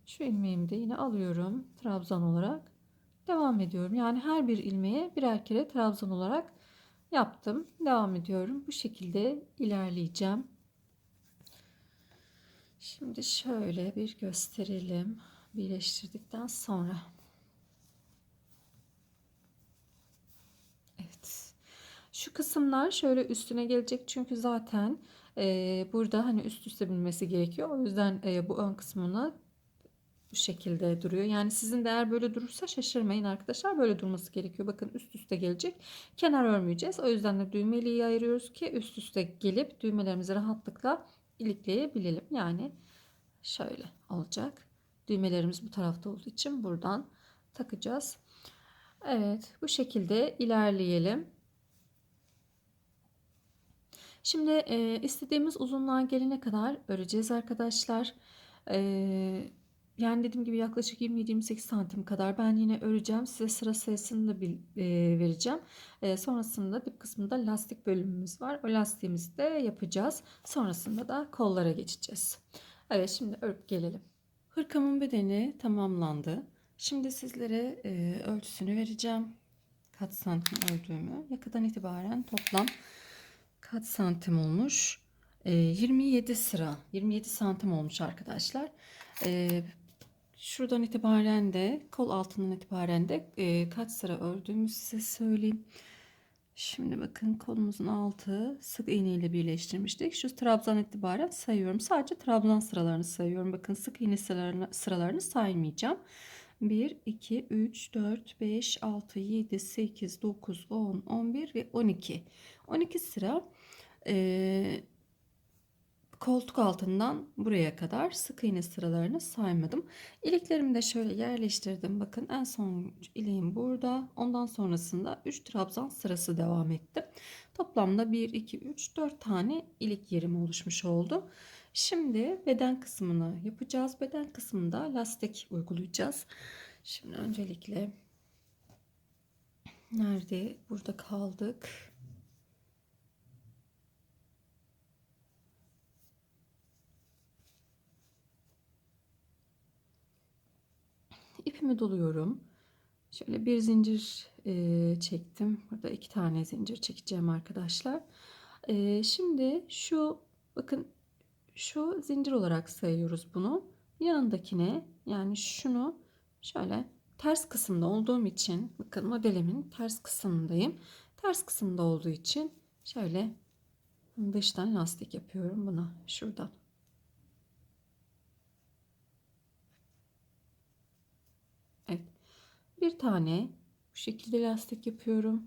Şu ilmeğimi de yine alıyorum trabzan olarak. Devam ediyorum. Yani her bir ilmeğe birer kere trabzan olarak yaptım. Devam ediyorum. Bu şekilde ilerleyeceğim. Şimdi şöyle bir gösterelim. Birleştirdikten sonra. Evet. Şu kısımlar şöyle üstüne gelecek çünkü zaten burada hani üst üste binmesi gerekiyor. O yüzden bu ön kısmına bu şekilde duruyor. Yani sizin de eğer böyle durursa şaşırmayın arkadaşlar. Böyle durması gerekiyor. Bakın üst üste gelecek. Kenar örmeyeceğiz. O yüzden de düğmeliği ayırıyoruz ki üst üste gelip düğmelerimizi rahatlıkla ilikleyebilelim. Yani şöyle olacak. Düğmelerimiz bu tarafta olduğu için buradan takacağız. Evet, bu şekilde ilerleyelim. Şimdi istediğimiz uzunluğa gelene kadar öreceğiz arkadaşlar. E, Yani dediğim gibi yaklaşık 27-28 santim kadar ben yine öreceğim. Size sıra sayısını da vereceğim. Sonrasında dip kısmında lastik bölümümüz var. O lastiğimizi de yapacağız. Sonrasında da kollara geçeceğiz. Evet, şimdi örüp gelelim. Hırkamın bedeni tamamlandı. Şimdi sizlere ölçüsünü vereceğim. Kaç santim ördüğümü. Yakadan itibaren toplam kaç santim olmuş? 27 sıra. 27 santim olmuş arkadaşlar. Şuradan itibaren de kol altından itibaren de kaç sıra ördüğümü size söyleyeyim. Şimdi bakın kolumuzun altı sık iğne ile birleştirmiştik. Şu trabzan itibaren sayıyorum. Sadece trabzan sıralarını sayıyorum. Bakın sık iğne sıralarını saymayacağım. 1, 2, 3, 4, 5, 6, 7, 8, 9, 10, 11 ve 12. 12 sıra koltuk altından buraya kadar sık iğne sıralarını saymadım. İliklerimi de şöyle yerleştirdim. Bakın en son iliğim burada. Ondan sonrasında 3 trabzan sırası devam etti. Toplamda 1, 2, 3, 4 tane ilik yerim oluşmuş oldu. Şimdi beden kısmını yapacağız. Beden kısmında lastik uygulayacağız. Şimdi öncelikle nerede? Burada kaldık. İpimi doluyorum. Şöyle bir zincir çektim. Burada iki tane zincir çekeceğim arkadaşlar. Şimdi şu bakın şu zincir olarak sayıyoruz bunu. Yanındakine yani şunu şöyle ters kısımda olduğum için bakın modelimin ters kısmındayım. Ters kısımda olduğu için şöyle dıştan lastik yapıyorum buna şuradan. Evet. Bir tane bu şekilde lastik yapıyorum.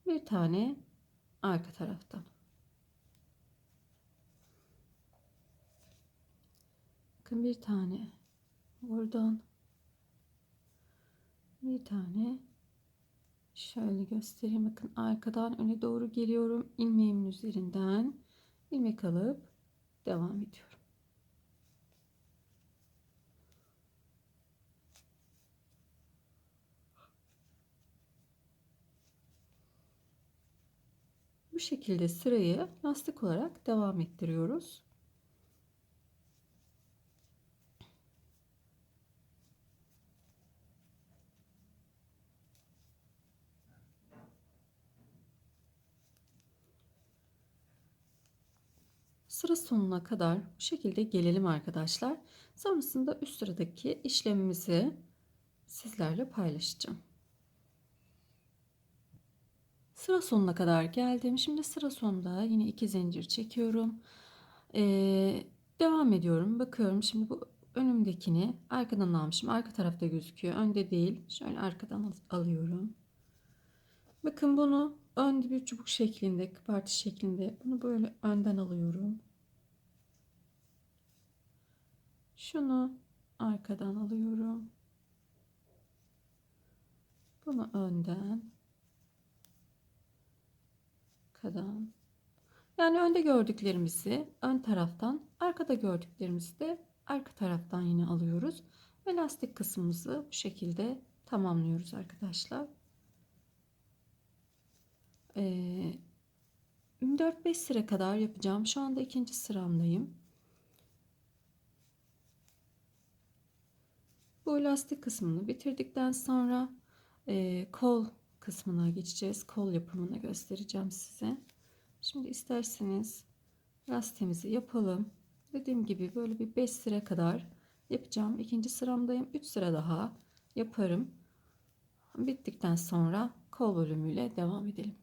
Bir tane arka taraftan. Bakın bir tane buradan, bir tane şöyle göstereyim. Bakın arkadan öne doğru geliyorum. İlmeğimin üzerinden ilmek alıp devam ediyorum. Bu şekilde sırayı lastik olarak devam ettiriyoruz. Sıra sonuna kadar bu şekilde gelelim arkadaşlar. Sonrasında üst sıradaki işlemimizi sizlerle paylaşacağım. Sıra sonuna kadar geldim. Şimdi sıra sonunda yine iki zincir çekiyorum. Devam ediyorum. Bakıyorum şimdi bu önümdekini arkadan almışım. Arka tarafta gözüküyor. Önde değil. Şöyle arkadan alıyorum. Bakın bunu önde bir çubuk şeklinde, kıpartı şeklinde bunu böyle önden alıyorum. Şunu arkadan alıyorum. Bunu önden. arkadan. Yani önde gördüklerimizi ön taraftan, arkada gördüklerimizi de arka taraftan yine alıyoruz. Ve lastik kısmımızı bu şekilde tamamlıyoruz arkadaşlar. 4-5 sıra kadar yapacağım. Şu anda ikinci sıramdayım. Bu lastik kısmını bitirdikten sonra kol kısmına geçeceğiz. Kol yapımını göstereceğim size. Şimdi isterseniz lastiğimizi yapalım. Dediğim gibi böyle bir 5 sıra kadar yapacağım. İkinci sıramdayım. 3 sıra daha yaparım. Bittikten sonra kol bölümüyle devam edelim.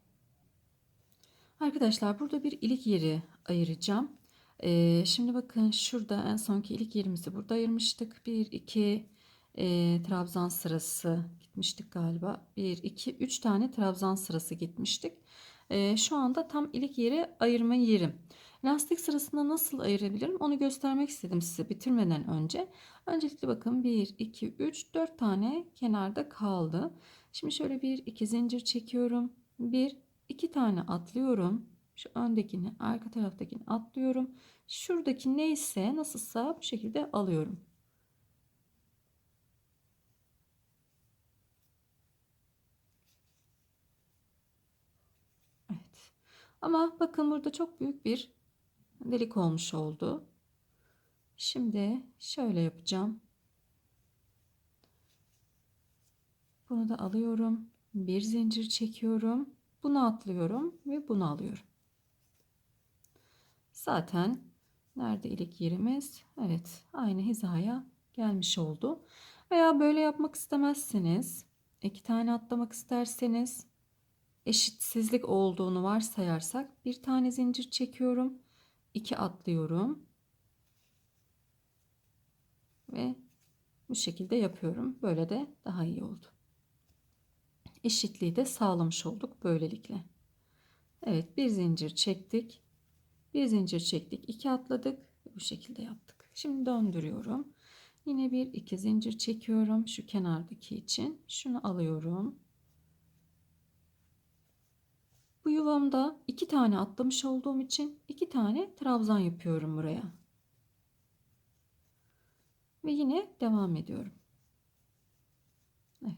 Arkadaşlar burada bir ilik yeri ayıracağım. Şimdi bakın şurada en sonki ilik yerimizi burada ayırmıştık. 1, 2 trabzan sırası gitmiştik galiba. 1, 2, 3 tane trabzan sırası gitmiştik. Şu anda tam ilik yeri ayırma yerim. Lastik sırasında nasıl ayırabilirim onu göstermek istedim size bitirmeden önce. Öncelikle bakın 1, 2, 3, 4 tane kenarda kaldı. Şimdi şöyle 1, 2 zincir çekiyorum. 1, 2 tane atlıyorum. Şu öndekini, arka taraftakini atlıyorum. Şuradaki neyse nasılsa bu şekilde alıyorum. Evet. Ama bakın burada çok büyük bir delik olmuş oldu. Şimdi şöyle yapacağım. Bunu da alıyorum. Bir zincir çekiyorum. Bunu atlıyorum ve bunu alıyorum. Zaten nerede ilik yerimiz? Evet, aynı hizaya gelmiş oldu. Veya böyle yapmak istemezseniz, iki tane atlamak isterseniz, eşitsizlik olduğunu varsayarsak bir tane zincir çekiyorum, 2 atlıyorum ve bu şekilde yapıyorum. Böyle de daha iyi oldu. Eşitliği de sağlamış olduk böylelikle. Evet, bir zincir çektik. Bir zincir çektik, 2 atladık. Bu şekilde yaptık. Şimdi döndürüyorum. Yine bir iki zincir çekiyorum şu kenardaki için. Şunu alıyorum. Bu yuvamda 2 tane atlamış olduğum için 2 tane trabzan yapıyorum buraya. Ve yine devam ediyorum. Evet.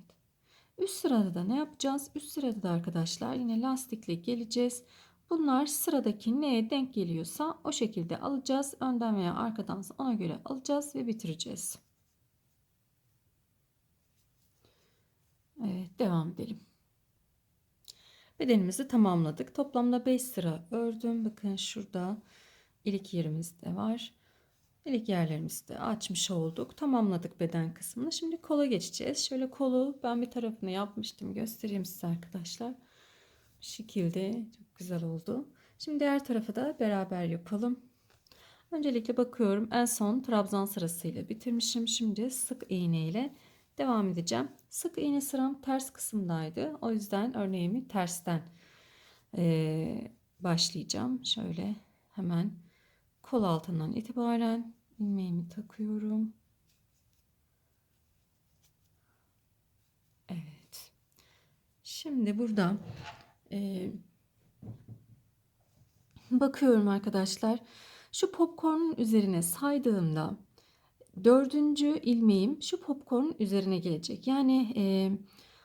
Üst sırada da ne yapacağız? Üst sırada da arkadaşlar yine lastikle geleceğiz. Bunlar sıradaki neye denk geliyorsa o şekilde alacağız. Önden veya arkadan ona göre alacağız ve bitireceğiz. Evet, devam edelim. Bedenimizi tamamladık. Toplamda 5 sıra ördüm. Bakın şurada ilik yerimiz de var. İlik yerlerimizi de açmış olduk. Tamamladık beden kısmını. Şimdi kola geçeceğiz. Şöyle kolu ben bir tarafını yapmıştım. Göstereyim size arkadaşlar. Bu şekilde çok güzel oldu. Şimdi diğer tarafı da beraber yapalım. Öncelikle bakıyorum en son trabzan sırasıyla bitirmişim. Şimdi sık iğne ile devam edeceğim. Sık iğne sıram ters kısımdaydı. O yüzden örneğimi tersten başlayacağım. Şöyle hemen kol altından itibaren ilmeğimi takıyorum. Evet. Şimdi burada bakıyorum arkadaşlar. Şu popcorn'un üzerine saydığımda dördüncü ilmeğim şu popcorn'un üzerine gelecek. Yani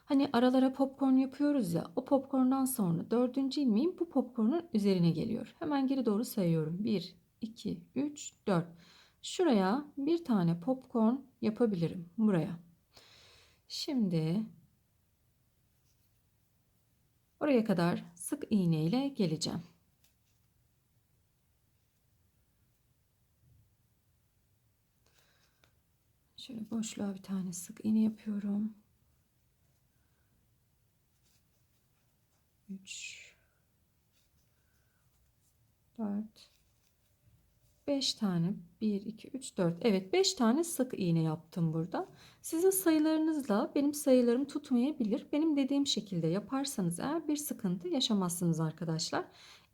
hani aralara popcorn yapıyoruz ya, o popcorn'dan sonra dördüncü ilmeğim bu popcorn'un üzerine geliyor. Hemen geri doğru sayıyorum. 1, 2, 3, 4. Şuraya bir tane popcorn yapabilirim. Buraya. Şimdi oraya kadar sık iğne ile geleceğim. Şöyle boşluğa bir tane sık iğne yapıyorum. 3, 4, 5 tane. 1, 2, 3, 4. Evet, 5 tane sık iğne yaptım burada. Sizin sayılarınızla benim sayılarım tutmayabilir. Benim dediğim şekilde yaparsanız eğer bir sıkıntı yaşamazsınız arkadaşlar.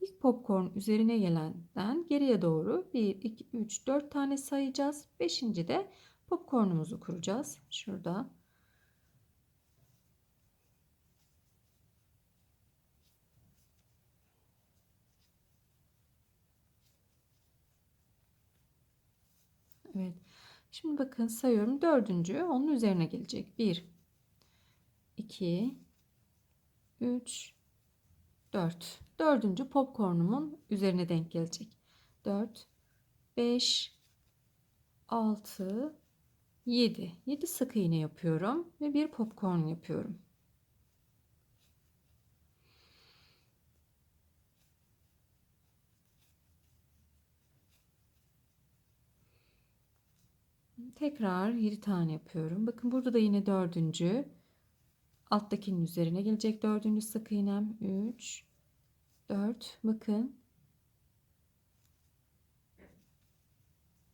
İlk popcorn üzerine gelenden geriye doğru 1, 2, 3, 4 tane sayacağız. 5. de popcornumuzu kuracağız. Şurada. Evet. Şimdi bakın sayıyorum. Dördüncü onun üzerine gelecek. 1, 2, 3, 4. Dördüncü popcornumun üzerine denk gelecek. 4, 5, 6, 7. 7 sık iğne yapıyorum ve bir popcorn yapıyorum. Tekrar 7 tane yapıyorum. Bakın burada da yine dördüncü. Alttakinin üzerine gelecek dördüncü sık iğnem. 3, 4. Bakın.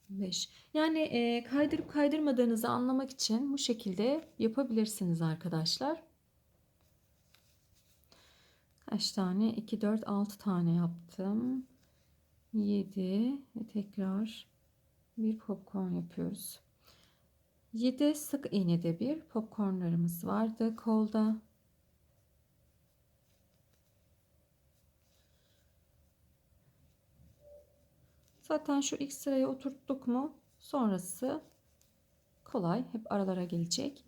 5. Yani kaydırıp kaydırmadığınızı anlamak için bu şekilde yapabilirsiniz arkadaşlar. Kaç tane? 2, 4, 6 tane yaptım. 7 ve tekrar bir popcorn yapıyoruz. 7 sık iğnede bir popcornlarımız vardı kolda. Zaten şu ilk sıraya oturttuk mu sonrası kolay. Hep aralara gelecek.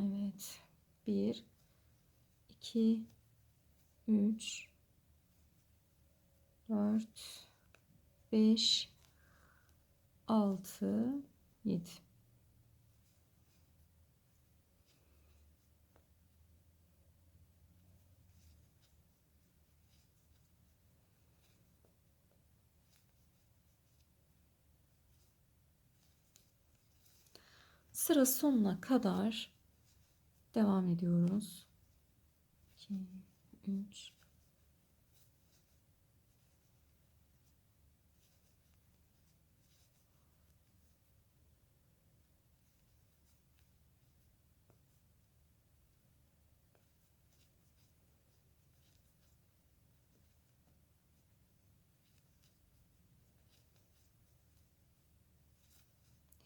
Evet. 1, 2, 3, 4, 5, 6, 7. Sıra sonuna kadar devam ediyoruz. 2, 3.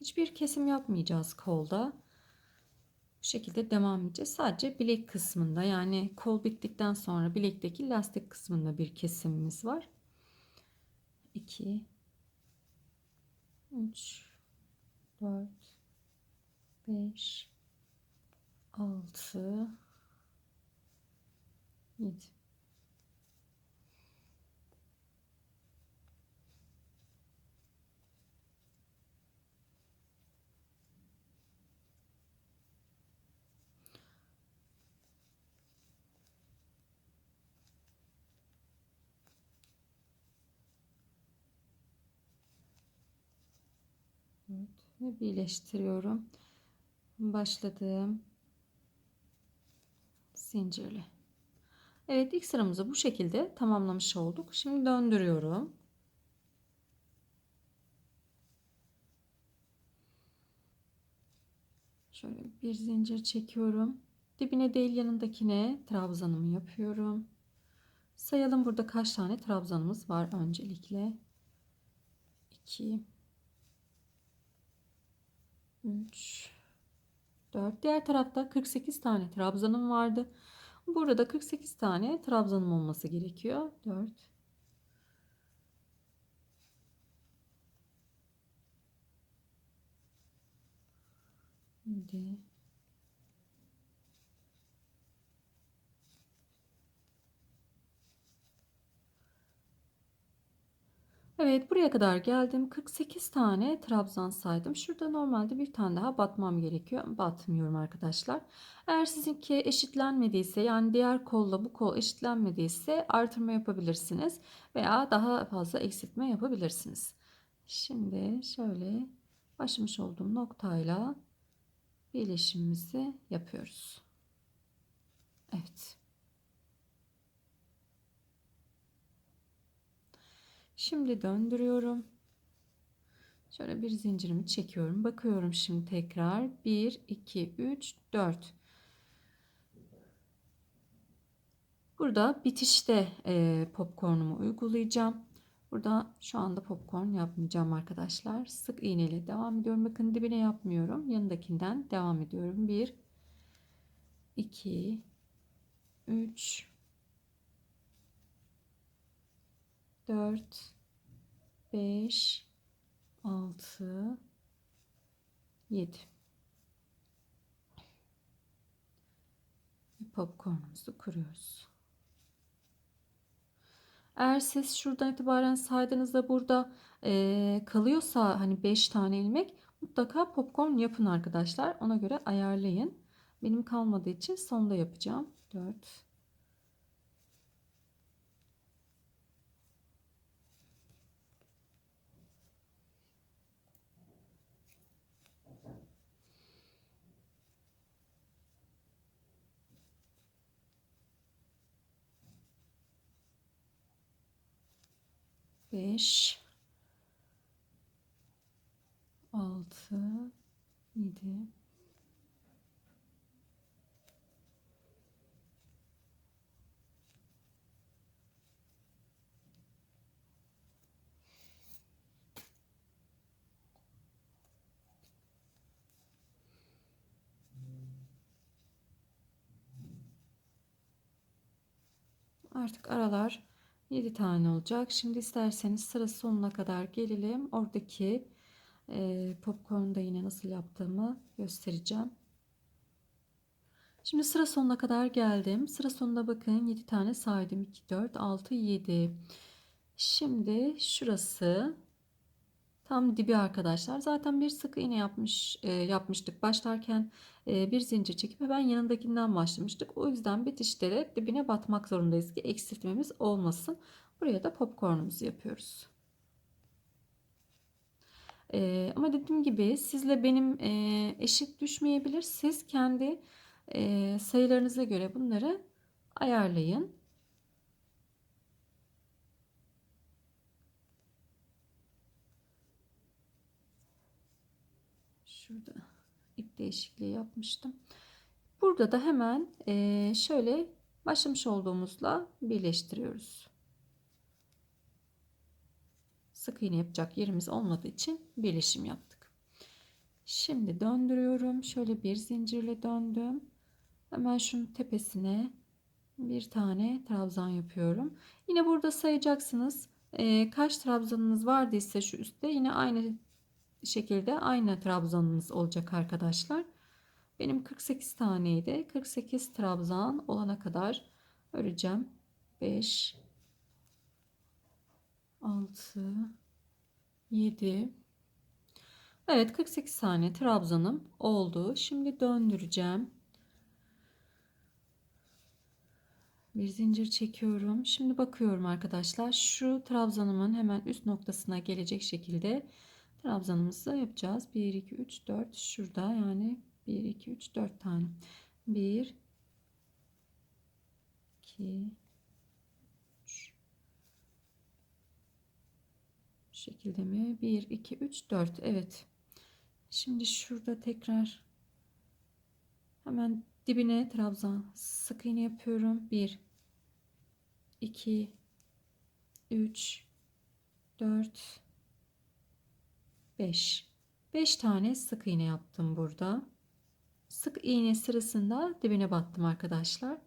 Hiçbir kesim yapmayacağız kolda. Bu şekilde devam edeceğiz. Sadece bilek kısmında, yani kol bittikten sonra bilekteki lastik kısmında bir kesimimiz var. 2, 3, 4, 5, 6, 7. Evet. Ve birleştiriyorum. Başladığım zincirle. Evet, ilk sıramızı bu şekilde tamamlamış olduk. Şimdi döndürüyorum. Şöyle bir zincir çekiyorum. Dibine değil yanındakine trabzanımı yapıyorum. Sayalım burada kaç tane trabzanımız var öncelikle. 2, 3, 4. Diğer tarafta 48 tane trabzanım vardı. Burada 48 tane trabzanım olması gerekiyor. 4, 7, evet, buraya kadar geldim. 48 tane trabzan saydım. Şurada normalde bir tane daha batmam gerekiyor. Batmıyorum arkadaşlar. Eğer sizinki eşitlenmediyse, yani diğer kolla bu kol eşitlenmediyse artırma yapabilirsiniz. Veya daha fazla eksiltme yapabilirsiniz. Şimdi şöyle başlamış olduğum noktayla birleşimimizi yapıyoruz. Evet. Şimdi döndürüyorum. Şöyle bir zincirimi çekiyorum. Bakıyorum şimdi tekrar. 1, 2, 3, 4. Burada bitişte popcornumu uygulayacağım. Burada şu anda popcorn yapmayacağım arkadaşlar. Sık iğne ile devam ediyorum. Bakın dibine yapmıyorum. Yanındakinden devam ediyorum. 1, 2, 3, 4, 5, 6, 7. Popcornumuzu kuruyoruz. Eğer siz şuradan itibaren saydığınızda burada kalıyorsa hani 5 tane ilmek, mutlaka popcorn yapın arkadaşlar. Ona göre ayarlayın. Benim kalmadığı için sonda yapacağım. 4, 5, 6, 7. Artık aralar 7 tane olacak. Şimdi isterseniz sıra sonuna kadar gelelim. Oradaki popcorn'da yine nasıl yaptığımı göstereceğim. Şimdi sıra sonuna kadar geldim. Sıra sonunda bakın 7 tane saydım. 2, 4, 6, 7. Şimdi şurası tam dibi arkadaşlar. Zaten bir sık iğne yapmıştık. Başlarken bir zincir çekip hemen yanındakinden başlamıştık. O yüzden bitişlere dibine batmak zorundayız ki eksiltmemiz olmasın. Buraya da popcornumuzu yapıyoruz. Ama dediğim gibi sizle benim eşit düşmeyebilir. Siz kendi sayılarınıza göre bunları ayarlayın. Şurada ip değişikliği yapmıştım. Burada da hemen şöyle başlamış olduğumuzla birleştiriyoruz. Sık iğne yapacak yerimiz olmadığı için birleşim yaptık. Şimdi döndürüyorum. Şöyle bir zincirle döndüm. Hemen şunun tepesine bir tane trabzan yapıyorum. Yine burada sayacaksınız. Kaç trabzanınız vardıysa şu üstte yine aynı şekilde aynı trabzanınız olacak arkadaşlar. Benim 48 taneydi. 48 trabzan olana kadar öreceğim. 5, 6, 7. Evet, 48 tane trabzanım oldu. Şimdi döndüreceğim. Bir zincir çekiyorum. Şimdi bakıyorum arkadaşlar. Şu trabzanımın hemen üst noktasına gelecek şekilde trabzanımızı yapacağız. 1, 2, 3, 4 şurada, yani 1, 2, 3, 4 tane. 1, 2, 3. Bu şekilde mi? 1, 2, 3, 4. Evet. Şimdi şurada tekrar hemen dibine trabzan sık iğne yapıyorum. 1, 2, 3, 4, 5. 5 tane sık iğne yaptım burada. Sık iğne sırasında dibine battım arkadaşlar.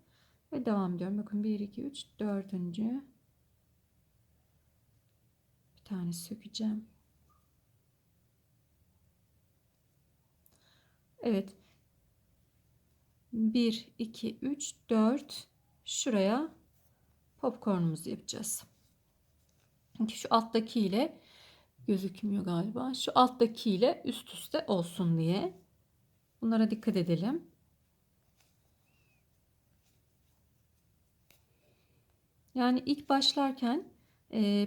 Ve devam ediyorum. Bakın 1, 2, 3, dördüncü. Bir tane sökeceğim. Evet. 1, 2, 3, 4. Şuraya popcornumuzu yapacağız. Çünkü şu alttaki ile gözükmüyor galiba. Şu alttaki ile üst üste olsun diye. Bunlara dikkat edelim. Yani ilk başlarken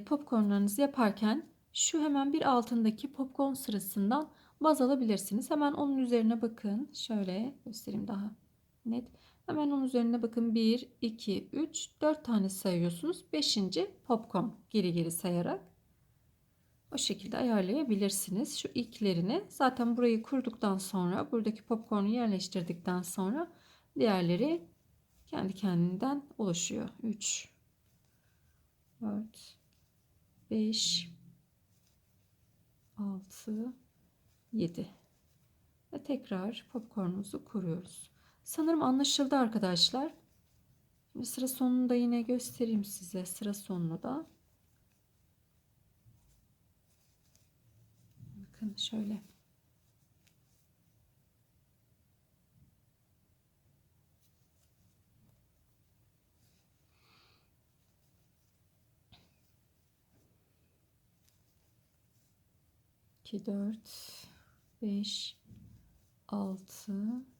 popcornlarınızı yaparken şu hemen bir altındaki popcorn sırasından baz alabilirsiniz. Hemen onun üzerine bakın. Şöyle göstereyim daha net. Hemen onun üzerine bakın. 1, 2, 3, 4 tane sayıyorsunuz. 5. popcorn geri geri sayarak. O şekilde ayarlayabilirsiniz. Şu ilklerini zaten burayı kurduktan sonra, buradaki popcornu yerleştirdikten sonra diğerleri kendi kendinden oluşuyor. 3, 4, 5, 6, 7 ve tekrar popcornumuzu kuruyoruz. Sanırım anlaşıldı arkadaşlar. Şimdi sıra sonunda yine göstereyim size sıra sonunu da. Bakın şöyle. İki, 4, 5, 6,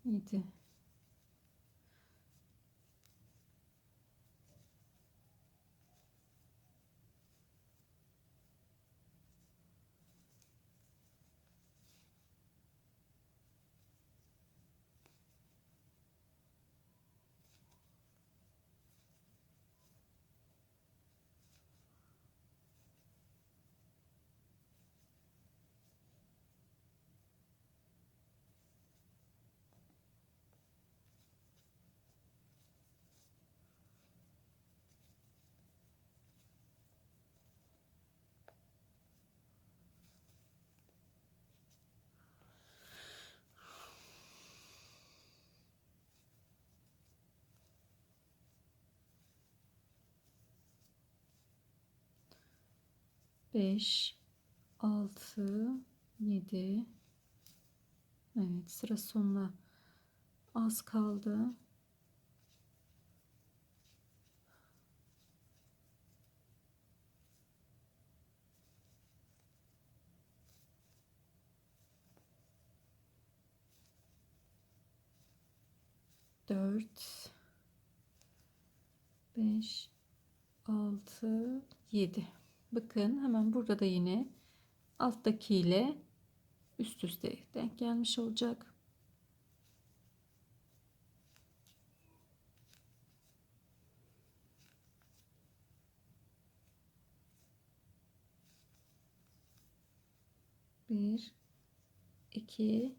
7. 5, 6, 7. Evet, sıra sonuna az kaldı. Dört, 5, 6, 7. Bakın hemen burada da yine alttaki ile üst üste denk gelmiş olacak. Bir, 2,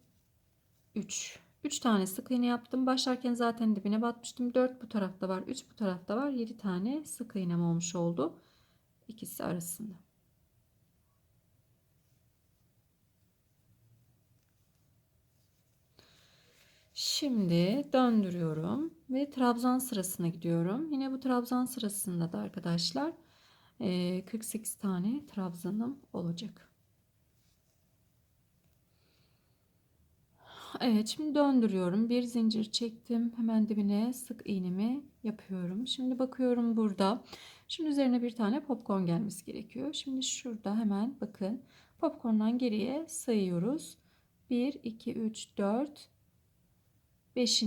3. 3 tane sık iğne yaptım. Başlarken zaten dibine batmıştım. 4 bu tarafta var, 3 bu tarafta var. 7 tane sık iğnem olmuş oldu. İkisi arasında. Şimdi döndürüyorum ve trabzan sırasına gidiyorum. Yine bu trabzan sırasında da arkadaşlar 48 tane trabzanım olacak. Evet, şimdi döndürüyorum. Bir zincir çektim. Hemen dibine sık iğnemi yapıyorum. Şimdi bakıyorum burada. Şimdi üzerine bir tane popcorn gelmesi gerekiyor. Şimdi şurada hemen bakın. Popcorn'dan geriye sayıyoruz. 1, 2, 3, 4, 5.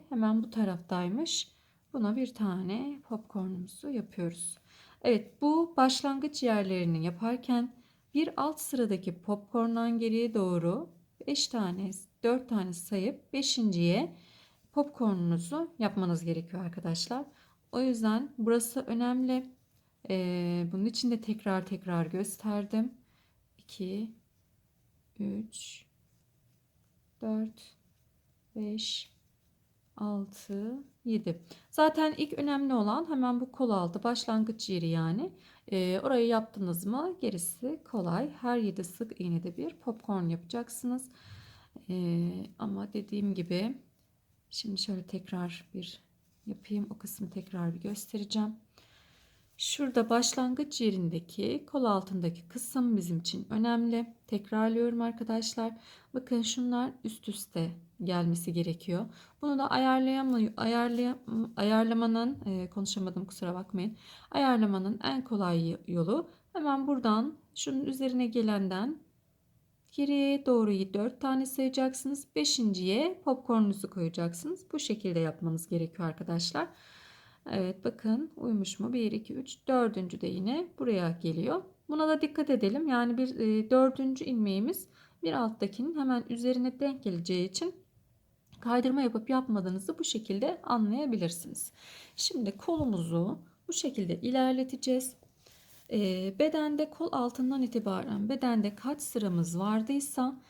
Hemen bu taraftaymış. Buna bir tane popcornumuzu yapıyoruz. Evet, bu başlangıç yerlerini yaparken bir alt sıradaki popcorn'dan geriye doğru 5 tane 4 tane sayıp 5.'ye popcornunuzu yapmanız gerekiyor arkadaşlar. O yüzden burası önemli. Bunun için de tekrar tekrar gösterdim. 2, 3, 4, 5, 6, 7. Zaten ilk önemli olan hemen bu kol altı başlangıç yeri yani. Orayı yaptınız mı gerisi kolay. Her 7 sık iğnede bir popcorn yapacaksınız. Ama dediğim gibi şimdi şöyle tekrar bir yapayım. O kısmı tekrar bir göstereceğim. Şurada başlangıç yerindeki kol altındaki kısım bizim için önemli. Tekrarlıyorum arkadaşlar. Bakın şunlar üst üste gelmesi gerekiyor. Bunu da ayarlamanın konuşamadım kusura bakmayın. Ayarlamanın en kolay yolu hemen buradan şunun üzerine gelenden geriye doğru 4 tane sayacaksınız. 5.'ye popcornunuzu koyacaksınız. Bu şekilde yapmanız gerekiyor arkadaşlar. Evet bakın uymuş mu? 1, 2, 3, 4. de yine buraya geliyor. Buna da dikkat edelim. Yani bir 4. ilmeğimiz bir alttakinin hemen üzerine denk geleceği için kaydırma yapıp yapmadığınızı bu şekilde anlayabilirsiniz. Şimdi kolumuzu bu şekilde ilerleteceğiz. Bedende kol altından itibaren bedende kaç sıramız vardıysa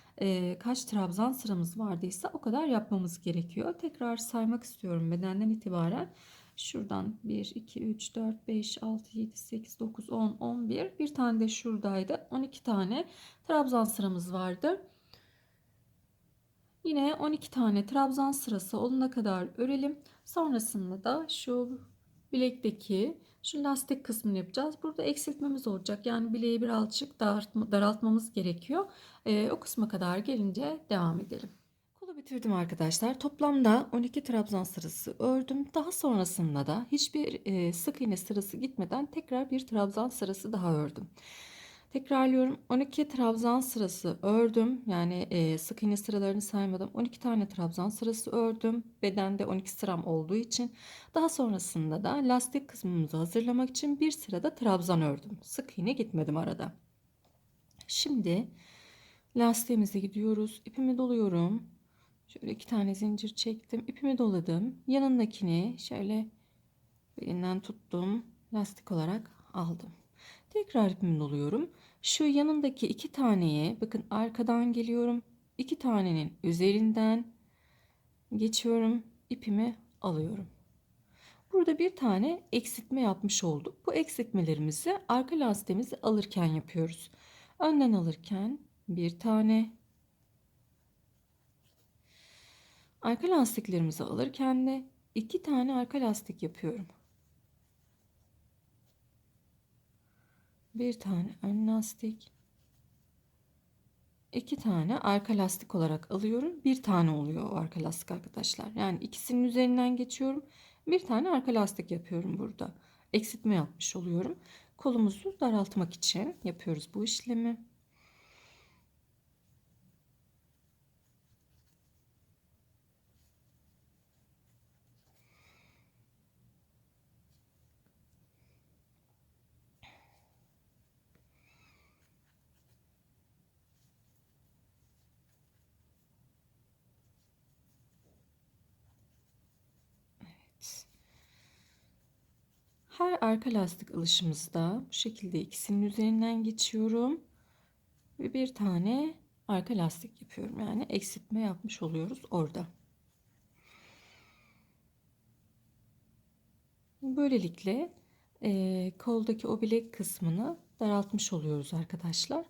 kaç trabzan sıramız vardıysa o kadar yapmamız gerekiyor. Tekrar saymak istiyorum bedenden itibaren. Şuradan 1, 2, 3, 4, 5, 6, 7, 8, 9, 10, 11. Bir tane de şuradaydı. 12 tane trabzan sıramız vardı. Yine 12 tane trabzan sırası olana kadar örelim. Sonrasında da şu bilekteki şu lastik kısmını yapacağız. Burada eksiltmemiz olacak. Yani bileği birazcık daraltmamız gerekiyor. O kısma kadar gelince devam edelim. Kolu bitirdim arkadaşlar. Toplamda 12 trabzan sırası ördüm. Daha sonrasında da hiçbir sık iğne sırası gitmeden tekrar bir trabzan sırası daha ördüm. Tekrarlıyorum. 12 trabzan sırası ördüm. Yani sık iğne sıralarını saymadım. 12 tane trabzan sırası ördüm. Bedende 12 sıram olduğu için. Daha sonrasında da lastik kısmımızı hazırlamak için bir sırada trabzan ördüm. Sık iğne gitmedim arada. Şimdi lastiğimize gidiyoruz. İpimi doluyorum. Şöyle 2 tane zincir çektim. İpimi doladım. Yanındakini şöyle belinden tuttum. Lastik olarak aldım. Tekrar ipimi doluyorum. Şu yanındaki 2 taneye bakın, arkadan geliyorum. 2 tanenin üzerinden geçiyorum. İpimi alıyorum. Burada bir tane eksiltme yapmış olduk. Bu eksiltmelerimizi arka lastiğimizi alırken yapıyoruz. Önden alırken bir tane, arka lastiklerimizi alırken de 2 tane arka lastik yapıyorum. Bir tane ön lastik, 2 tane arka lastik olarak alıyorum. Bir tane oluyor o arka lastik arkadaşlar. Yani ikisinin üzerinden geçiyorum. Bir tane arka lastik yapıyorum burada. Eksiltme yapmış oluyorum. Kolumuzu daraltmak için yapıyoruz bu işlemi. Her arka lastik alışımızda bu şekilde ikisinin üzerinden geçiyorum ve bir tane arka lastik yapıyorum. Yani eksiltme yapmış oluyoruz orada. Böylelikle koldaki o bilek kısmını daraltmış oluyoruz arkadaşlar.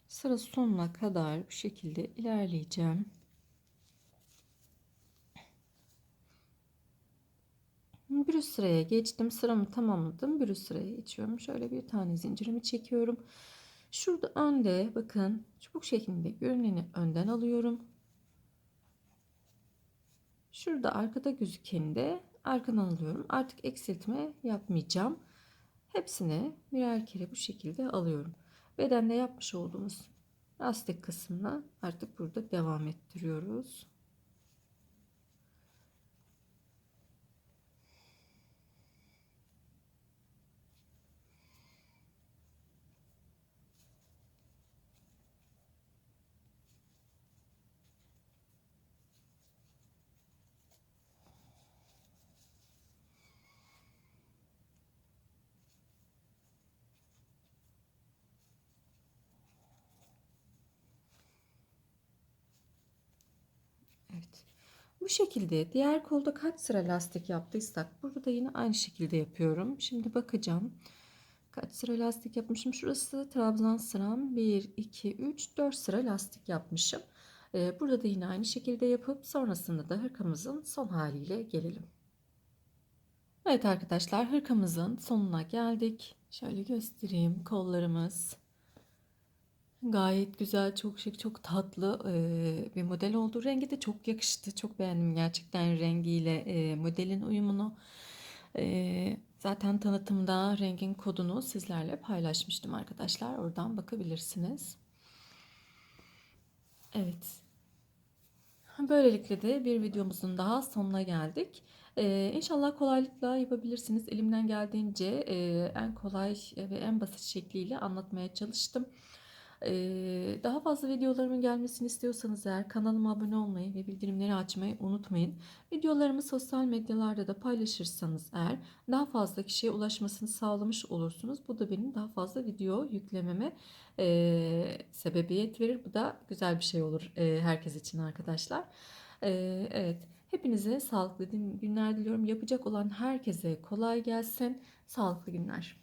Sıra sonuna kadar bu şekilde ilerleyeceğim. Bir üst sıraya geçtim. Sıramı tamamladım. Bir üst sıraya geçiyorum. Şöyle bir tane zincirimi çekiyorum. Şurada önde bakın, çubuk şeklinde görüneni önden alıyorum. Şurada arkada gözükeni de arkadan alıyorum. Artık eksiltme yapmayacağım. Hepsini birer kere bu şekilde alıyorum. Bedende yapmış olduğumuz lastik kısmına artık burada devam ettiriyoruz. Evet. Bu şekilde diğer kolda kaç sıra lastik yaptıysak burada da yine aynı şekilde yapıyorum. Şimdi bakacağım. Kaç sıra lastik yapmışım? Şurası trabzan sıram. 1, 2, 3, 4 sıra lastik yapmışım. Burada da yine aynı şekilde yapıp sonrasında da hırkamızın son haliyle gelelim. Evet arkadaşlar, hırkamızın sonuna geldik. Şöyle göstereyim. Kollarımız gayet güzel, çok şık, çok tatlı bir model oldu. Rengi de çok yakıştı. Çok beğendim gerçekten rengiyle modelin uyumunu. Zaten tanıtımda rengin kodunu sizlerle paylaşmıştım arkadaşlar. Oradan bakabilirsiniz. Evet. Böylelikle de bir videomuzun daha sonuna geldik. İnşallah kolaylıkla yapabilirsiniz. Elimden geldiğince en kolay ve en basit şekliyle anlatmaya çalıştım. Daha fazla videolarımın gelmesini istiyorsanız eğer kanalıma abone olmayı ve bildirimleri açmayı unutmayın. Videolarımı sosyal medyalarda da paylaşırsanız eğer daha fazla kişiye ulaşmasını sağlamış olursunuz. Bu da benim daha fazla video yüklememe sebebiyet verir. Bu da güzel bir şey olur herkes için arkadaşlar. Evet, hepinize sağlıklı günler diliyorum. Yapacak olan herkese kolay gelsin. Sağlıklı günler.